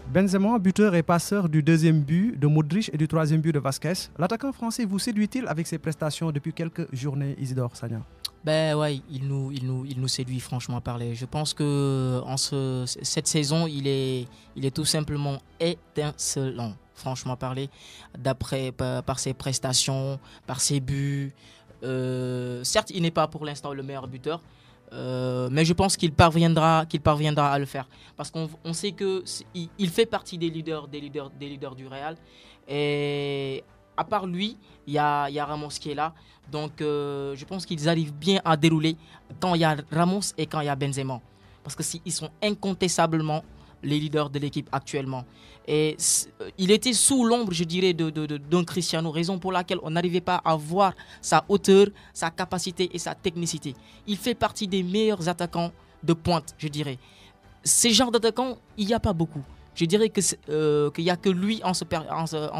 Benzema, buteur et passeur du deuxième but de Modric et du troisième but de Vasquez. L'attaquant français vous séduit-il avec ses prestations depuis quelques journées, Isidore Sagna? Ben ouais, il nous séduit, franchement parler. Je pense que cette saison, il est tout simplement étincelant, franchement parler, par ses prestations, par ses buts. Certes, il n'est pas pour l'instant le meilleur buteur, mais je pense qu'il parviendra à le faire, parce qu'on sait que il fait partie des leaders du Real, et à part lui, il y a Ramos qui est là. Donc je pense qu'ils arrivent bien à dérouler quand il y a Ramos et quand il y a Benzema, parce que ils sont incontestablement les leaders de l'équipe actuellement. Et il était sous l'ombre, je dirais, d'un Cristiano, raison pour laquelle on n'arrivait pas à voir sa hauteur, sa capacité et sa technicité. Il fait partie des meilleurs attaquants de pointe, je dirais. Ces genres d'attaquants, il n'y a pas beaucoup. Je dirais qu'il n'y a que lui en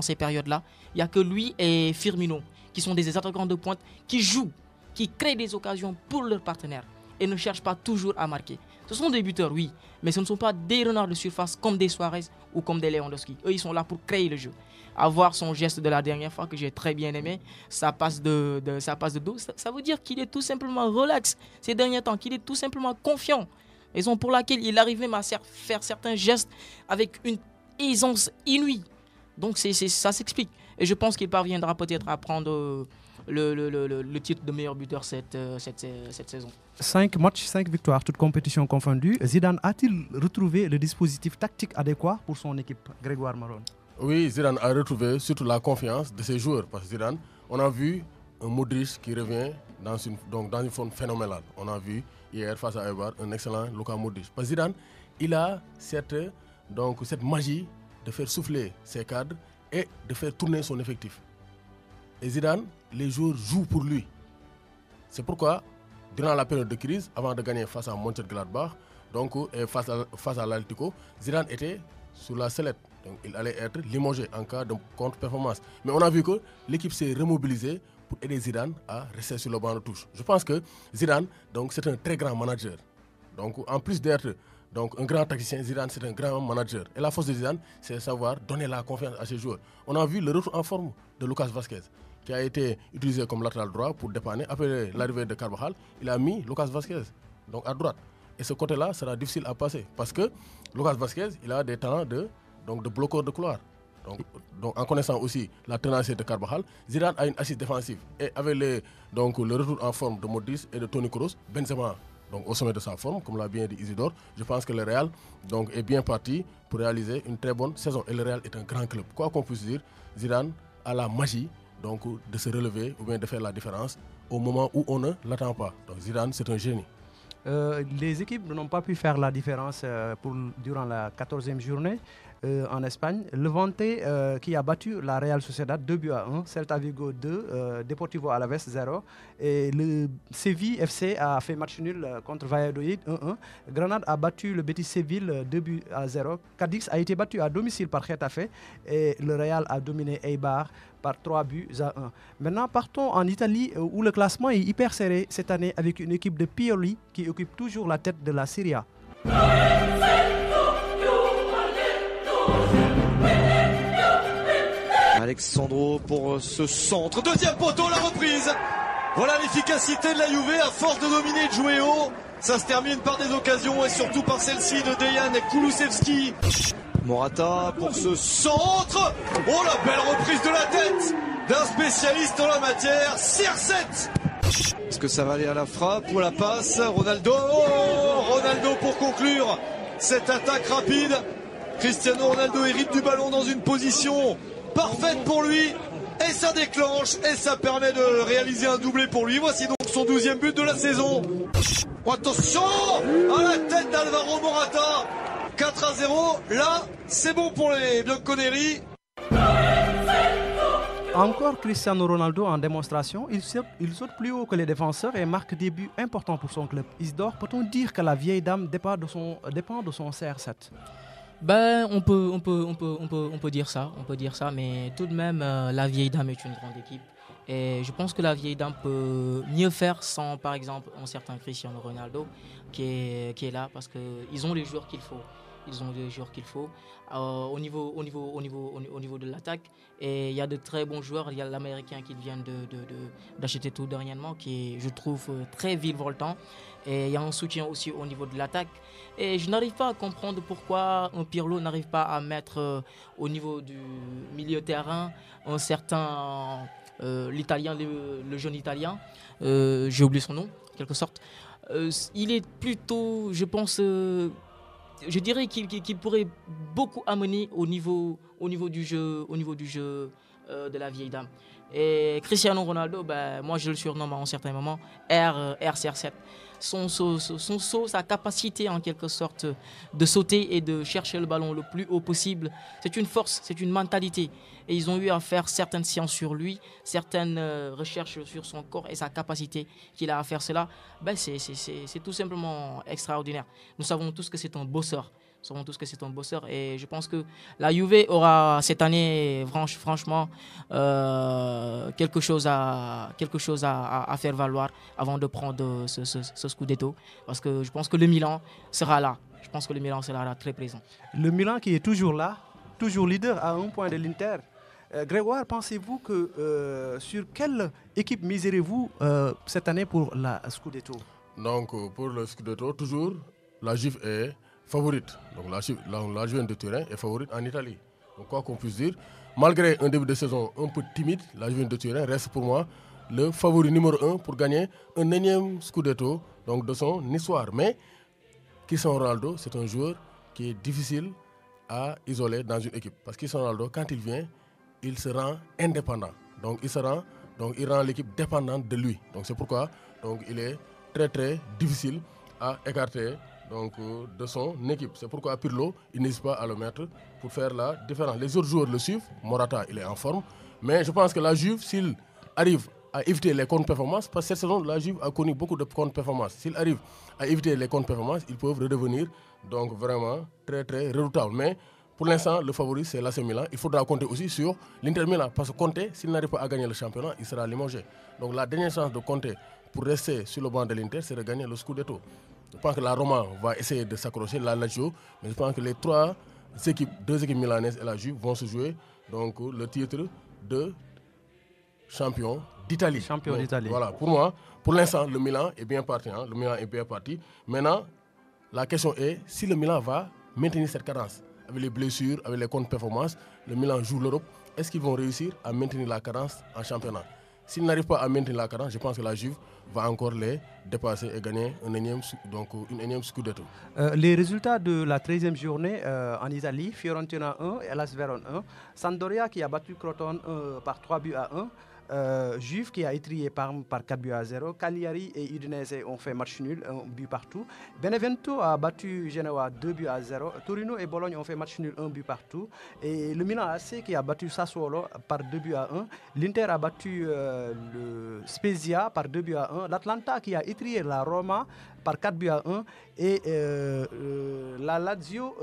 ces périodes-là. Il n'y a que lui et Firmino qui sont des attaquants de pointe qui jouent, qui créent des occasions pour leurs partenaires et ne cherchent pas toujours à marquer. Ce sont des buteurs, oui, mais ce ne sont pas des renards de surface comme des Suarez ou comme des Lewandowski. Eux, ils sont là pour créer le jeu. Avoir son geste de la dernière fois que j'ai très bien aimé, ça passe de dos, ça veut dire qu'il est tout simplement relax ces derniers temps, qu'il est tout simplement confiant. Raison pour laquelle il arrive même à faire certains gestes avec une aisance inouïe. Donc ça s'explique. Et je pense qu'il parviendra peut-être à prendre le titre de meilleur buteur cette saison. 5 matchs, 5 victoires, toutes compétitions confondues. Zidane a-t-il retrouvé le dispositif tactique adéquat pour son équipe, Grégoire Maron? Oui, Zidane a retrouvé surtout la confiance de ses joueurs. Parce que Zidane, on a vu un Modric qui revient dans une forme phénoménale. On a vu hier face à Eibar un excellent Luka Modric. Parce que Zidane, il a cette magie de faire souffler ses cadres et de faire tourner son effectif. Et Zidane, les joueurs jouent pour lui. C'est pourquoi, durant la période de crise, avant de gagner face à Mönchengladbach, et face à l'Atlético, Zidane était sur la sellette. Donc il allait être limogé en cas de contre-performance. Mais on a vu que l'équipe s'est remobilisée pour aider Zidane à rester sur le banc de touche. Je pense que Zidane, c'est un très grand manager. Donc en plus d'être un grand tacticien, Zidane c'est un grand manager. Et la force de Zidane, c'est de savoir donner la confiance à ses joueurs. On a vu le retour en forme de Lucas Vasquez, qui a été utilisé comme latéral droit pour dépanner. Après l'arrivée de Carvajal, il a mis Lucas Vasquez à droite. Et ce côté-là sera difficile à passer, parce que Lucas Vasquez, il a des talents de bloqueur de couloir. Donc en connaissant aussi la ténacité de Carvajal, Zidane a une assise défensive. Et avec le retour en forme de Modric et de Toni Kroos, Benzema au sommet de sa forme, comme l'a bien dit Isidore, je pense que le Real est bien parti pour réaliser une très bonne saison. Et le Real est un grand club. Quoi qu'on puisse dire, Zidane a la magie de se relever ou bien de faire la différence au moment où on ne l'attend pas. Donc Zidane, c'est un génie. Les équipes n'ont pas pu faire la différence durant la 14e journée en Espagne. Levante qui a battu la Real Sociedad 2-1, Celta Vigo 2, Deportivo Alaves 0. Et le Séville FC a fait match nul contre Valladolid 1-1. Grenade a battu le Betis Séville 2-0. Cadix a été battu à domicile par Getafe et le Real a dominé Eibar par 3-1. Maintenant, partons en Italie où le classement est hyper serré cette année avec une équipe de Pioli qui occupe toujours la tête de la Serie A. Alexandro pour ce centre, deuxième poteau, la reprise. Voilà l'efficacité de la Juve à force de dominer et de jouer haut. Ça se termine par des occasions et surtout par celle-ci de Dejan Kulusevski. Morata pour ce centre. Oh, la belle reprise de la tête d'un spécialiste en la matière, CR7. Est-ce que ça va aller à la frappe ou à la passe? Ronaldo, Ronaldo pour conclure cette attaque rapide. Cristiano Ronaldo hérite du ballon dans une position parfaite pour lui. Et ça déclenche et ça permet de réaliser un doublé pour lui. Voici donc son 12e but de la saison. Oh, attention à la tête d'Alvaro Morata. 4-0. Là, c'est bon pour les Bianconeri. Encore Cristiano Ronaldo en démonstration, il saute plus haut que les défenseurs et marque des buts importants pour son club. Isidore, peut-on dire que la vieille dame dépend de son CR7? Ben, on peut dire ça, mais tout de même, la vieille dame est une grande équipe. Et je pense que la vieille dame peut mieux faire sans, par exemple, un certain Cristiano Ronaldo qui est là parce qu'ils ont les joueurs qu'il faut. Au niveau de l'attaque. Et il y a de très bons joueurs. Il y a l'Américain qui vient d'acheter tout dernièrement, qui est, je trouve, très virevoltant. Et il y a un soutien aussi au niveau de l'attaque. Et je n'arrive pas à comprendre pourquoi un Pirlo n'arrive pas à mettre au niveau du milieu terrain un certain l'Italien, le jeune Italien. J'ai oublié son nom, en quelque sorte. Il est plutôt, je pense... je dirais qu'il pourrait beaucoup amener au niveau du jeu de la vieille dame. Et Cristiano Ronaldo, ben, moi je le surnomme à un certain moment RCR7. Son saut, sa capacité en quelque sorte de sauter et de chercher le ballon le plus haut possible, c'est une force, c'est une mentalité. Et ils ont eu à faire certaines sciences sur lui, certaines recherches sur son corps et sa capacité qu'il a à faire cela. Ben, c'est tout simplement extraordinaire. Nous savons tous que c'est un bosseur. Et je pense que la Juve aura cette année franchement quelque chose à faire valoir avant de prendre ce Scudetto, parce que je pense que le Milan sera là. Très présent. Le Milan qui est toujours là, toujours leader à un point de l'Inter. Grégoire, pensez-vous que sur quelle équipe miserez-vous cette année pour la Scudetto? Donc pour le Scudetto, toujours la Juve est favorite. Donc la Juve de Turin est favorite en Italie. Donc quoi qu'on puisse dire, malgré un début de saison un peu timide, la Juve de Turin reste pour moi le favori numéro 1 pour gagner un énième Scudetto donc de son histoire. Mais Cristiano Ronaldo, c'est un joueur qui est difficile à isoler dans une équipe. Parce que Cristiano Ronaldo, quand il vient, il se rend indépendant. Donc il rend l'équipe dépendante de lui. Donc c'est pourquoi il est très très difficile à écarter de son équipe. C'est pourquoi Pirlo, il n'hésite pas à le mettre pour faire la différence. Les autres joueurs le suivent. Morata, il est en forme. Mais je pense que la Juve, s'il arrive à éviter les contre-performances, parce que cette saison, la Juve a connu beaucoup de contre-performances. S'il arrive à éviter les contre-performances, ils peuvent redevenir vraiment très très redoutables. Mais pour l'instant, le favori, c'est l'AC Milan. Il faudra compter aussi sur l'Inter Milan. Parce que Conte, s'il n'arrive pas à gagner le championnat, il sera limogé. Donc la dernière chance de Conte pour rester sur le banc de l'Inter, c'est de gagner le Scudetto. Je pense que la Roma va essayer de s'accrocher, la Lazio, mais je pense que les deux équipes milanaises et la Juve vont se jouer le titre de champion d'Italie. Voilà, pour moi, pour l'instant, le Milan est bien parti. Maintenant, la question est si le Milan va maintenir cette cadence. Avec les blessures, avec les contre-performances, le Milan joue l'Europe. Est-ce qu'ils vont réussir à maintenir la cadence en championnat? S'ils n'arrivent pas à maintenir la cadence, je pense que la Juve va encore les dépasser et gagner une énième Scudetto. Les résultats de la 13e journée en Italie, Fiorentina 1 et Hellas Vérone 1, Sampdoria qui a battu Crotone par 3 buts à 1, Juve qui a étrié Parme par 4 buts à 0, Cagliari et Udinese ont fait match nul, 1 but partout, Benevento a battu Genoa 2 buts à 0, Torino et Bologne ont fait match nul, 1 but partout, et le Milan AC qui a battu Sassuolo par 2 buts à 1, l'Inter a battu le Spezia par 2 buts à 1, l'Atlanta qui a étrié la Roma par 4 buts à 1 et la Lazio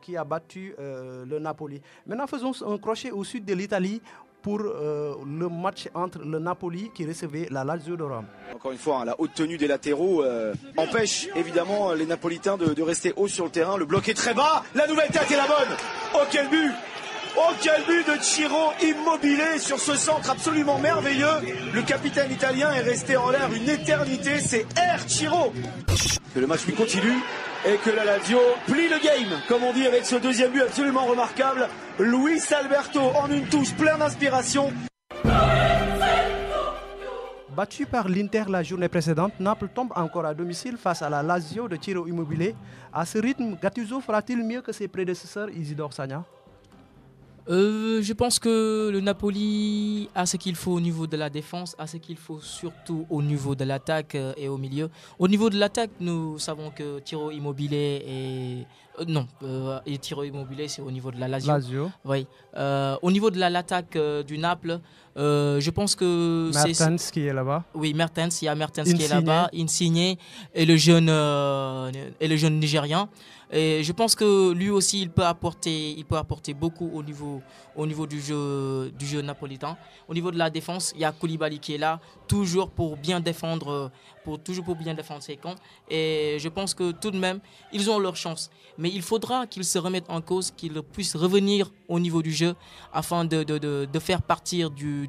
qui a battu le Napoli. Maintenant faisons un crochet au sud de l'Italie pour le match entre le Napoli qui recevait la Lazio de Rome. Encore une fois, la haute tenue des latéraux empêche évidemment les Napolitains de rester haut sur le terrain. Le bloc est très bas, la nouvelle tête est la bonne. Oh quel but! Oh quel but de Ciro Immobile sur ce centre absolument merveilleux. Le capitaine italien est resté en l'air une éternité, c'est Ciro. Que le match lui continue et que la Lazio plie le game, comme on dit avec ce deuxième but absolument remarquable. Luis Alberto en une touche, plein d'inspiration. Battu par l'Inter la journée précédente, Naples tombe encore à domicile face à la Lazio de Ciro Immobile. À ce rythme, Gattuso fera-t-il mieux que ses prédécesseurs, Isidore Sagna? Je pense que le Napoli a ce qu'il faut au niveau de la défense, a ce qu'il faut surtout au niveau de l'attaque et au milieu. Au niveau de l'attaque, nous savons que Ciro Immobile est... et Ciro Immobile, c'est au niveau de la Lazio. Oui. Au niveau de l'attaque du Naples, je pense que Mertens qui est là-bas. Oui, Mertens, il y a Mertens qui est là-bas, Insigne et le jeune Nigérian. Et je pense que lui aussi, il peut apporter beaucoup au niveau du jeu napolitain. Au niveau de la défense, il y a Koulibaly qui est là, toujours pour bien défendre ses camps. Et je pense que tout de même, ils ont leur chance. Mais il faudra qu'ils se remettent en cause, qu'ils puissent revenir au niveau du jeu afin de faire partir du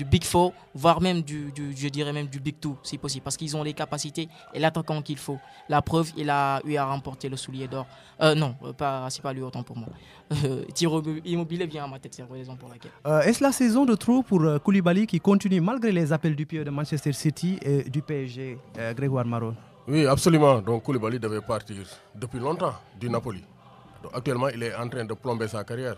Big Four, voire même je dirais même du Big Two, si possible. Parce qu'ils ont les capacités et l'attaquant qu'il faut. La preuve, il a eu à remporter le soulier d'or. C'est pas lui autant pour moi. Ciro Immobile vient à ma tête, c'est la raison pour laquelle. Est-ce la saison de trop pour Koulibaly qui continue malgré les appels du pied de Manchester City et du PSG, Grégoire Maron? Oui, absolument. Donc Koulibaly devait partir depuis longtemps du Napoli. Donc, actuellement, il est en train de plomber sa carrière.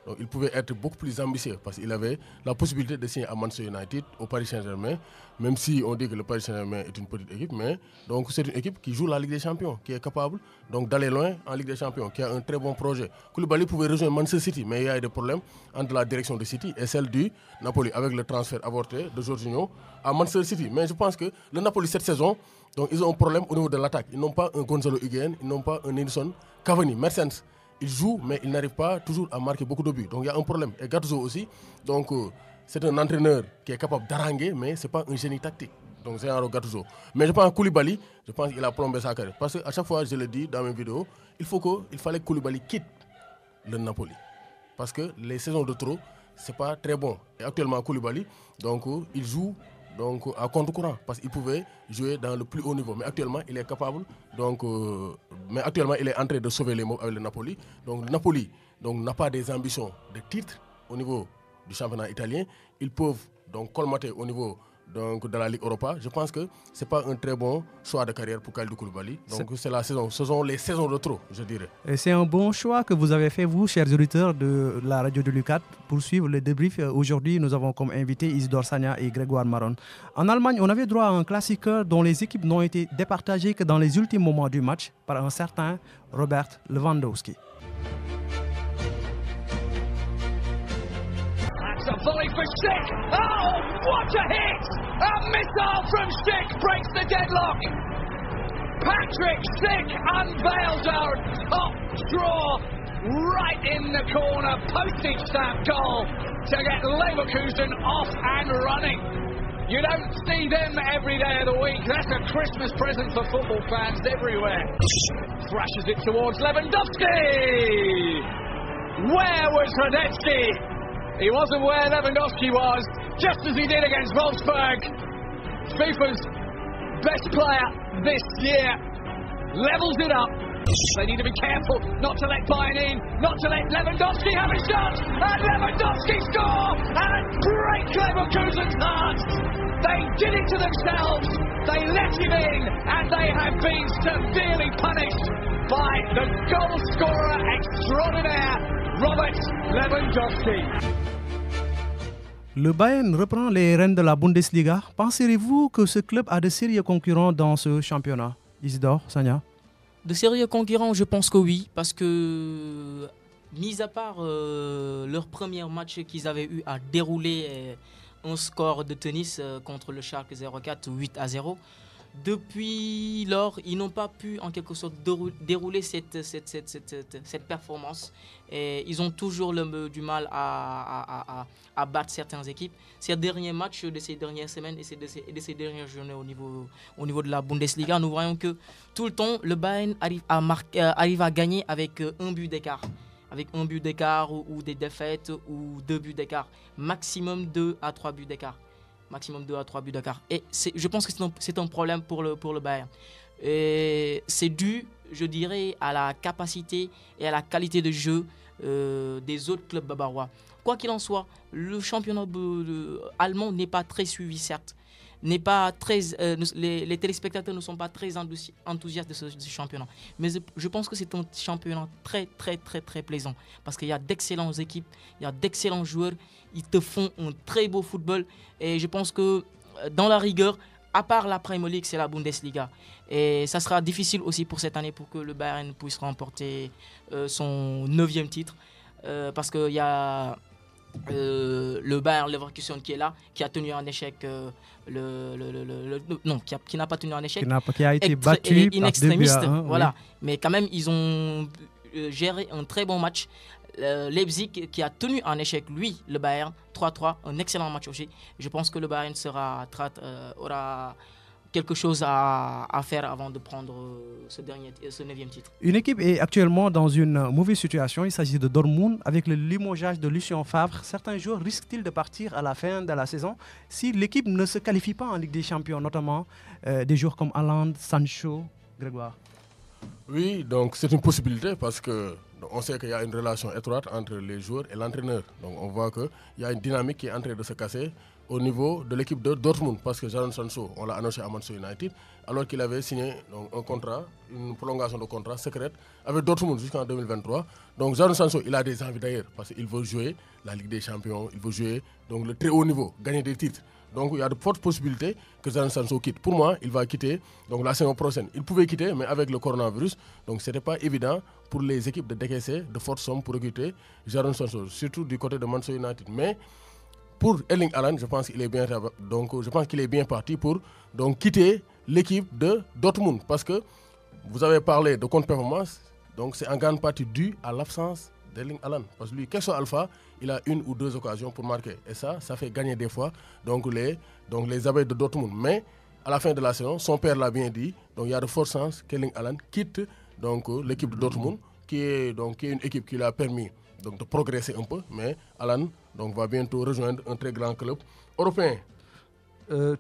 Donc, il pouvait être beaucoup plus ambitieux parce qu'il avait la possibilité de signer à Manchester United, au Paris Saint-Germain, même si on dit que le Paris Saint-Germain est une petite équipe, mais donc c'est une équipe qui joue la Ligue des Champions, qui est capable donc d'aller loin en Ligue des Champions, qui a un très bon projet. Koulibaly pouvait rejoindre Manchester City, mais il y a des problèmes entre la direction de City et celle du Napoli, avec le transfert avorté de Jorginho à Manchester City. Mais je pense que le Napoli cette saison, donc ils ont un problème au niveau de l'attaque. Ils n'ont pas un Gonzalo Higuaín, ils n'ont pas un Edinson Cavani. Mertens, il joue, mais il n'arrive pas toujours à marquer beaucoup de buts. Donc il y a un problème. Et Gattuso aussi, donc c'est un entraîneur qui est capable d'haranguer, mais ce n'est pas un génie tactique. Donc c'est un Gattuso. Mais je pense que Koulibaly, je pense qu'il a plombé sa carrière. Parce qu'à chaque fois, je le dis dans mes vidéos, il fallait que Koulibaly quitte le Napoli. Parce que les saisons de trop, ce n'est pas très bon. Et actuellement, Koulibaly, donc il joue donc à contre-courant parce qu'il pouvait jouer dans le plus haut niveau. Mais actuellement, il est capable, donc, il est en train de sauver les mots avec le Napoli. Donc le Napoli n'a pas des ambitions de titre au niveau du championnat italien. Ils peuvent donc colmater au niveau donc, de la Ligue Europa. Je pense que ce n'est pas un très bon choix de carrière pour Kalidou Koulibaly. Donc c'est la saison, ce sont les saisons de trop, je dirais. Et c'est un bon choix que vous avez fait, vous, chers auditeurs de la radio de l'UCAD, pour suivre le débrief. Aujourd'hui, nous avons comme invités Isidore Sagna et Grégoire Maron. En Allemagne, on avait droit à un classiqueur dont les équipes n'ont été départagées que dans les ultimes moments du match par un certain Robert Lewandowski. A volley for Schick. Oh, what a hit! A missile from Schick breaks the deadlock. Patrick Schick unveils our top draw right in the corner. Postage stamp goal to get Leverkusen off and running. You don't see them every day of the week. That's a Christmas present for football fans everywhere. Thrashes it towards Lewandowski. Where was Radetzky? He wasn't where Lewandowski was, just as he did against Wolfsburg. FIFA's best player this year levels it up. They need to be careful not to let Bayern in, not to let Lewandowski have a shot. And Lewandowski score and break Leverkusen's hearts. They did it to themselves. They let him in, and they have been severely punished by the goal scorer extraordinaire, Robert Lewandowski. Le Bayern reprend les rênes de la Bundesliga. Pensez-vous que ce club a de sérieux concurrents dans ce championnat? Isidore Sagna? De sérieux concurrents, je pense que oui, parce que, mis à part leur premier match qu'ils avaient eu à dérouler un score de tennis contre le Schalke 04, 8-0, depuis lors, ils n'ont pas pu en quelque sorte dérouler cette performance. Et ils ont toujours du mal à battre certaines équipes. Ces derniers matchs de ces dernières semaines et de ces dernières journées au niveau de la Bundesliga, nous voyons que tout le temps, le Bayern arrive à gagner avec un but d'écart. Avec un but d'écart ou des défaites ou 2 buts d'écart. Maximum 2 à 3 buts d'écart. Maximum 2 à 3 buts d'écart. Et je pense que c'est un problème pour le Bayern. Et c'est dû, je dirais, à la capacité et à la qualité de jeu des autres clubs bavarois. Quoi qu'il en soit, le championnat allemand n'est pas très suivi, certes. n'est pas très, les téléspectateurs ne sont pas très enthousiastes de ce championnat. Mais je pense que c'est un championnat très, très, très, très plaisant. Parce qu'il y a d'excellentes équipes, il y a d'excellents joueurs, ils te font un très beau football. Et je pense que dans la rigueur, à part la Premier League, c'est la Bundesliga. Et ça sera difficile aussi pour cette année pour que le Bayern puisse remporter son 9e titre. Parce qu'il y a le Bayern Leverkusen qui est là, qui a tenu en échec qui n'a pas tenu en échec, qui a été battu in extremis, voilà. Oui. Mais quand même, ils ont géré un très bon match. Leipzig qui a tenu en échec, lui, le Bayern, 3-3, un excellent match aussi. Je pense que le Bayern aura quelque chose à faire avant de prendre ce 9e titre. Une équipe est actuellement dans une mauvaise situation. Il s'agit de Dortmund. Avec le limogeage de Lucien Favre, certains joueurs risquent-ils de partir à la fin de la saison si l'équipe ne se qualifie pas en Ligue des Champions, notamment des joueurs comme Haaland, Sancho, Grégoire? Oui, donc c'est une possibilité parce qu'on sait qu'il y a une relation étroite entre les joueurs et l'entraîneur. Donc on voit qu'il y a une dynamique qui est en train de se casser au niveau de l'équipe de Dortmund, parce que Jadon Sancho, on l'a annoncé à Manchester United, alors qu'il avait signé donc, un contrat, une prolongation de contrat secrète avec Dortmund jusqu'en 2023. Donc Jadon Sancho, il a des envies d'ailleurs, parce qu'il veut jouer la Ligue des Champions, il veut jouer donc, le très haut niveau, gagner des titres. Donc il y a de fortes possibilités que Jadon Sancho quitte. Pour moi, il va quitter donc, la saison prochaine. Il pouvait quitter, mais avec le coronavirus, donc ce n'était pas évident pour les équipes de décaisser de fortes sommes pour recruter Jadon Sancho, surtout du côté de Manchester United. Mais pour Erling Haaland, je pense qu'il est bien parti pour donc, quitter l'équipe de Dortmund. Parce que vous avez parlé de contre-performance, donc c'est en grande partie dû à l'absence d'Erling Haaland. Parce que lui, quel soit Alpha, il a 1 ou 2 occasions pour marquer. Et ça fait gagner des fois donc les abeilles de Dortmund. Mais à la fin de la saison, son père l'a bien dit, donc il y a de fortes chances qu'Erling Haaland quitte donc, l'équipe de Dortmund, qui est une équipe qui lui a permis donc, de progresser un peu, mais Haaland va bientôt rejoindre un très grand club européen.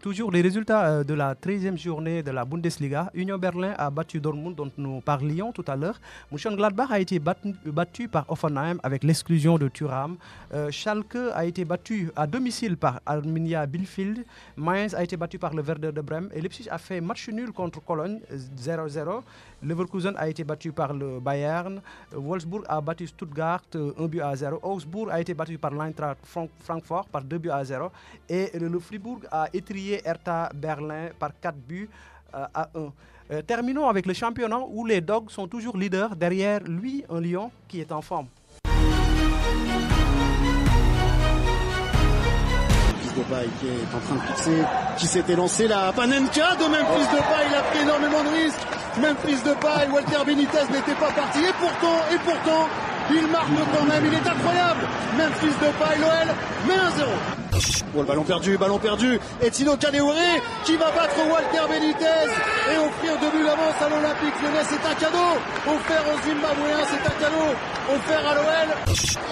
Toujours les résultats de la 13e journée de la Bundesliga. Union Berlin a battu Dortmund, dont nous parlions tout à l'heure. Mönchengladbach a été battu par Hoffenheim avec l'exclusion de Thuram. Schalke a été battu à domicile par Arminia Bielefeld. Mainz a été battu par le Werder de Brême. Et Leipzig a fait match nul contre Cologne, 0-0. Leverkusen a été battu par le Bayern. Wolfsburg a battu Stuttgart, 1-0. Augsbourg a été battu par l'Eintracht Francfort par 2-0. Et le Fribourg a étrié Hertha Berlin par 4-1. Terminons avec le championnat où les Dogs sont toujours leaders. Derrière lui, un Lyon qui est en forme. Depay qui est en train de fixer, qui s'était lancé la Panenka de Memphis Depay, il a pris énormément de risques. Memphis Depay, Walter Benitez n'était pas parti et pourtant il marque quand même, il est incroyable. Memphis Depay, l'OL met 1-0. Oh, le ballon perdu, et Tino Kadewere qui va battre Walter Benitez et offrir 2 buts d'avance à l'Olympique Lyonnais. C'est un cadeau offert aux Zimbabwéens, c'est un cadeau offert à l'OL.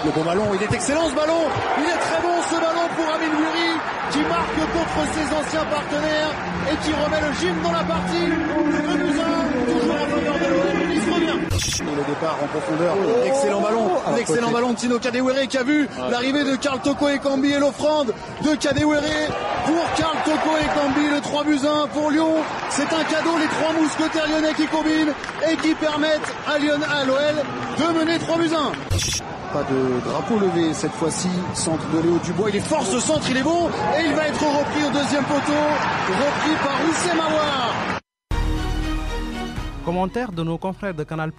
Le bon ballon, il est excellent ce ballon, il est très bon ce ballon pour Amine Buri qui marque contre ses anciens partenaires et qui remet le gym dans la partie. 2-1, toujours en faveur de l'OL, il se revient. Et le départ en profondeur, l'excellent ballon de Tino Kadewere qui a vu l'arrivée de Karl Toko Ekambi et l'offrande de Kadewere pour Karl Toko Ekambi, le 3-1 pour Lyon. C'est un cadeau, les 3 mousquetaires lyonnais qui combinent et qui permettent à l'OL de mener 3-1. Pas de drapeau levé cette fois-ci, centre de Léo Dubois, il est fort ce centre, il est bon et il va être repris au 2e poteau, repris par Wissem Aouar. Commentaire de nos confrères de Canal+,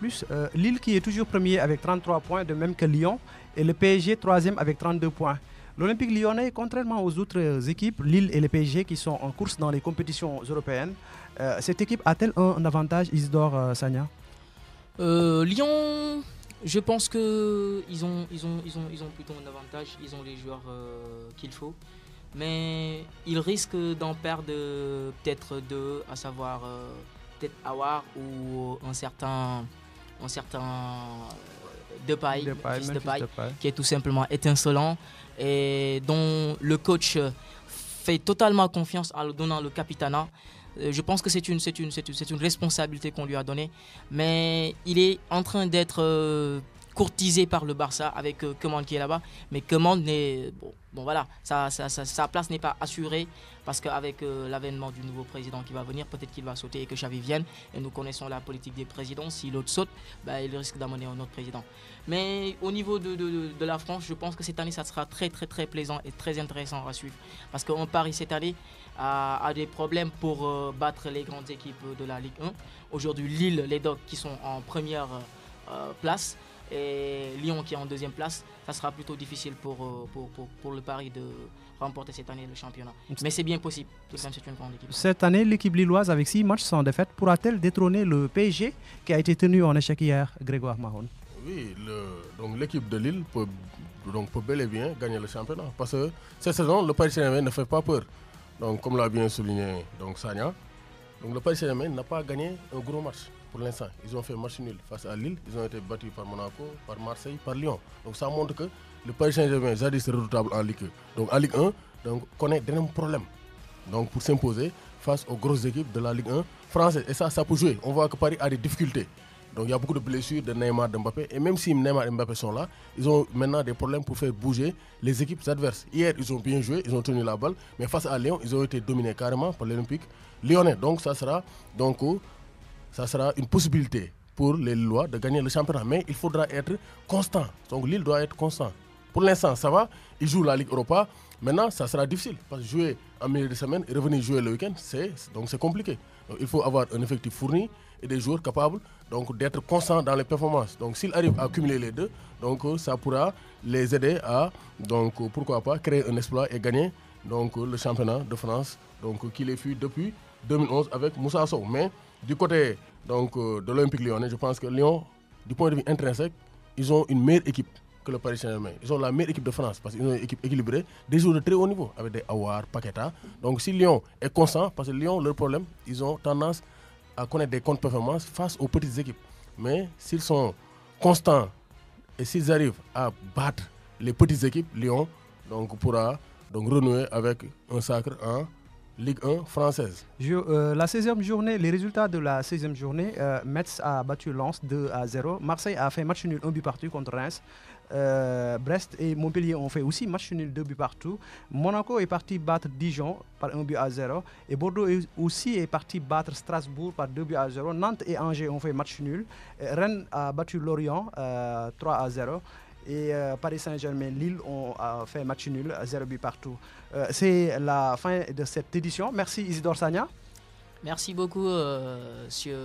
Lille qui est toujours premier avec 33 points, de même que Lyon, et le PSG 3e avec 32 points. L'Olympique lyonnais, contrairement aux autres équipes, Lille et le PSG qui sont en course dans les compétitions européennes, cette équipe a-t-elle un avantage, Isidore Sagna? Lyon, je pense qu'ils ont plutôt un avantage, ils ont les joueurs qu'il faut, mais ils risquent d'en perdre peut-être 2, à savoir peut-être Aouar ou un certain Depay, qui est tout simplement étincelant et dont le coach fait totalement confiance en lui donnant le capitanat. Je pense que c'est une responsabilité qu'on lui a donnée, mais il est en train d'être courtisé par le Barça avec Koeman qui est là-bas. Mais Koeman n'est... Bon voilà, sa place n'est pas assurée parce qu'avec l'avènement du nouveau président qui va venir, peut-être qu'il va sauter et que Xavi vienne. Et nous connaissons la politique des présidents. Si l'autre saute, il risque d'amener un autre président. Mais au niveau de la France, je pense que cette année, ça sera très très très plaisant et très intéressant à suivre. Parce qu'on Paris cette année a des problèmes pour battre les grandes équipes de la Ligue 1. Aujourd'hui, Lille, les Dogs qui sont en première place et Lyon qui est en deuxième place, ça sera plutôt difficile pour le Paris de remporter cette année le championnat. Mais c'est bien possible, tout de même c'est une grande équipe. Cette année, l'équipe lilloise avec 6 matchs sans défaite pourra-t-elle détrôner le PSG qui a été tenu en échec hier, Grégoire Mahon? Oui, donc l'équipe de Lille peut bel et bien gagner le championnat parce que cette saison, le Paris Saint-Germain ne fait pas peur. Donc comme l'a bien souligné Sagna, donc le Paris Saint-Germain n'a pas gagné un gros match. Pour l'instant, ils ont fait match nul face à Lille, ils ont été battus par Monaco, par Marseille, par Lyon. Donc ça montre que le Paris Saint-Germain, jadis redoutable en Ligue 1, donc en Ligue 1, donc connaît d'énormes problèmes. Donc pour s'imposer face aux grosses équipes de la Ligue 1 française. Et ça peut jouer. On voit que Paris a des difficultés. Donc il y a beaucoup de blessures de Neymar, de Mbappé. Et même si Neymar et Mbappé sont là, ils ont maintenant des problèmes pour faire bouger les équipes adverses. Hier, ils ont bien joué, ils ont tenu la balle. Mais face à Lyon, ils ont été dominés carrément par l'Olympique lyonnais. Donc ça sera une possibilité pour les Lillois de gagner le championnat. Mais il faudra être constant. Donc Lille doit être constant. Pour l'instant, ça va. Ils jouent la Ligue Europa. Maintenant, ça sera difficile. Parce que jouer en milieu de semaine et revenir jouer le week-end, c'est compliqué. Donc il faut avoir un effectif fourni et des joueurs capables d'être constants dans les performances. Donc s'ils arrivent à cumuler les deux, donc ça pourra les aider à, pourquoi pas, créer un exploit et gagner le championnat de France qui les fut depuis 2011 avec Moussa Sow. Mais du côté de l'Olympique lyonnais, je pense que Lyon, du point de vue intrinsèque, ils ont une meilleure équipe que le Paris Saint-Germain. Ils ont la meilleure équipe de France parce qu'ils ont une équipe équilibrée, des joueurs de très haut niveau avec des Aouar, Paqueta. Donc si Lyon est constant, parce que Lyon, leur problème, ils ont tendance à connaître des contre-performances face aux petites équipes. Mais s'ils sont constants et s'ils arrivent à battre les petites équipes, Lyon pourra renouer avec un sacre en Ligue 1 française. La 16e journée, les résultats de la 16e journée, Metz a battu Lens 2-0. Marseille a fait match nul 1 but partout contre Reims. Brest et Montpellier ont fait aussi match nul 2 buts partout. Monaco est parti battre Dijon par 1-0. Et Bordeaux aussi est parti battre Strasbourg par 2-0. Nantes et Angers ont fait match nul. Rennes a battu Lorient 3-0. Et Paris Saint-Germain, Lille ont fait match nul, 0 but partout. C'est la fin de cette édition. Merci Isidore Sagna. Merci beaucoup, monsieur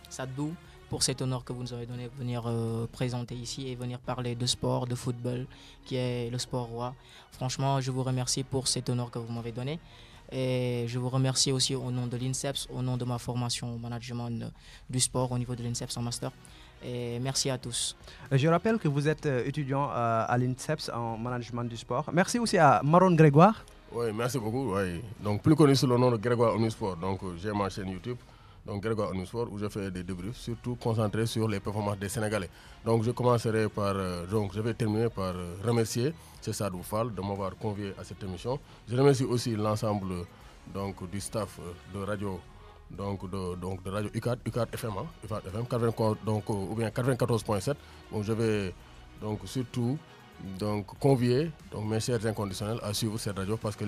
Sadbou, pour cet honneur que vous nous avez donné de venir présenter ici et venir parler de sport, de football, qui est le sport roi. Franchement, je vous remercie pour cet honneur que vous m'avez donné. Et je vous remercie aussi au nom de l'INSEPS, au nom de ma formation au management du sport au niveau de l'INSEPS en master. Et merci à tous. Je rappelle que vous êtes étudiant à l'INSEPS en management du sport. Merci aussi à Maron Grégoire. Oui, merci beaucoup. Oui. Donc, plus connu sous le nom de Grégoire Omnisport. Donc, j'ai ma chaîne YouTube, donc Grégoire Omnisport, où je fais des débriefs, surtout concentrés sur les performances des Sénégalais. Donc, je commencerai par, je vais terminer par remercier César Doufal de m'avoir convié à cette émission. Je remercie aussi l'ensemble du staff de radio. De radio UCAD FM, UCAD FM 94.7. Donc je vais surtout convier mes chers inconditionnels à suivre cette radio parce que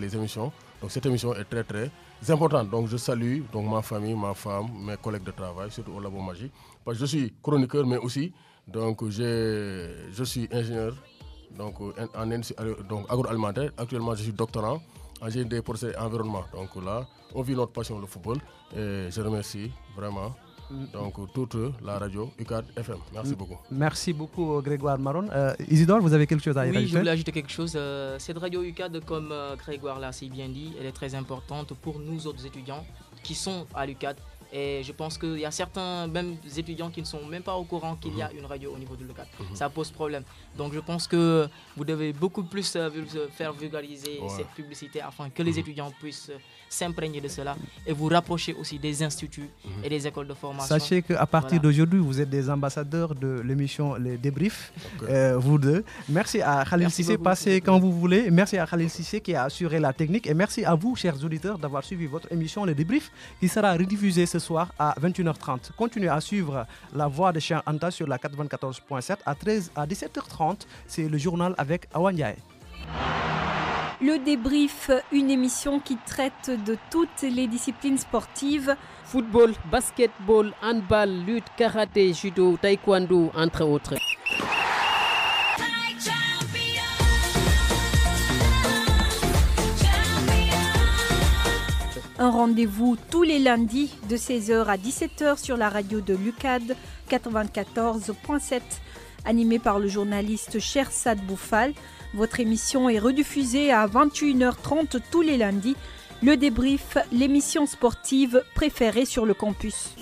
cette émission est très très importante. Donc je salue ma famille, ma femme, mes collègues de travail, surtout au Labo Magie. Parce que je suis chroniqueur, mais aussi je suis ingénieur en industrie agroalimentaire. Actuellement je suis doctorant en génie des procès et environnement. Donc là, on vit notre passion, le football. Et je remercie vraiment toute la radio UCAD FM. Merci beaucoup. Merci beaucoup Grégoire Maron. Isidore, vous avez quelque chose à ajouter? Oui, je voulais ajouter quelque chose. Cette radio UCAD, comme Grégoire l'a si bien dit, elle est très importante pour nous autres étudiants qui sont à l'UCAD. Et je pense qu'il y a certains même étudiants qui ne sont même pas au courant qu'il y a une radio au niveau de l'UCAD. Ça pose problème. Donc je pense que vous devez beaucoup plus faire vulgariser cette publicité afin que les étudiants puissent s'imprégner de cela et vous rapprocher aussi des instituts et des écoles de formation. Sachez qu'à partir d'aujourd'hui, vous êtes des ambassadeurs de l'émission Les Débriefs, vous deux. Merci à Khalil Cissé, passez quand vous voulez. Merci à Khalil Cissé qui a assuré la technique et merci à vous, chers auditeurs, d'avoir suivi votre émission Les Débriefs qui sera rediffusée ce soir à 21h30. Continuez à suivre la voix de Cheikh Anta sur la 94.7 à 17h30. C'est le journal avec Awa Ndiaye. Le débrief, une émission qui traite de toutes les disciplines sportives. Football, basketball, handball, lutte, karaté, judo, taekwondo, entre autres. Un rendez-vous tous les lundis de 16h à 17h sur la radio de l'UCAD 94.7, animé par le journaliste Chersad Boufal. Votre émission est rediffusée à 21h30 tous les lundis. Le débrief, l'émission sportive préférée sur le campus.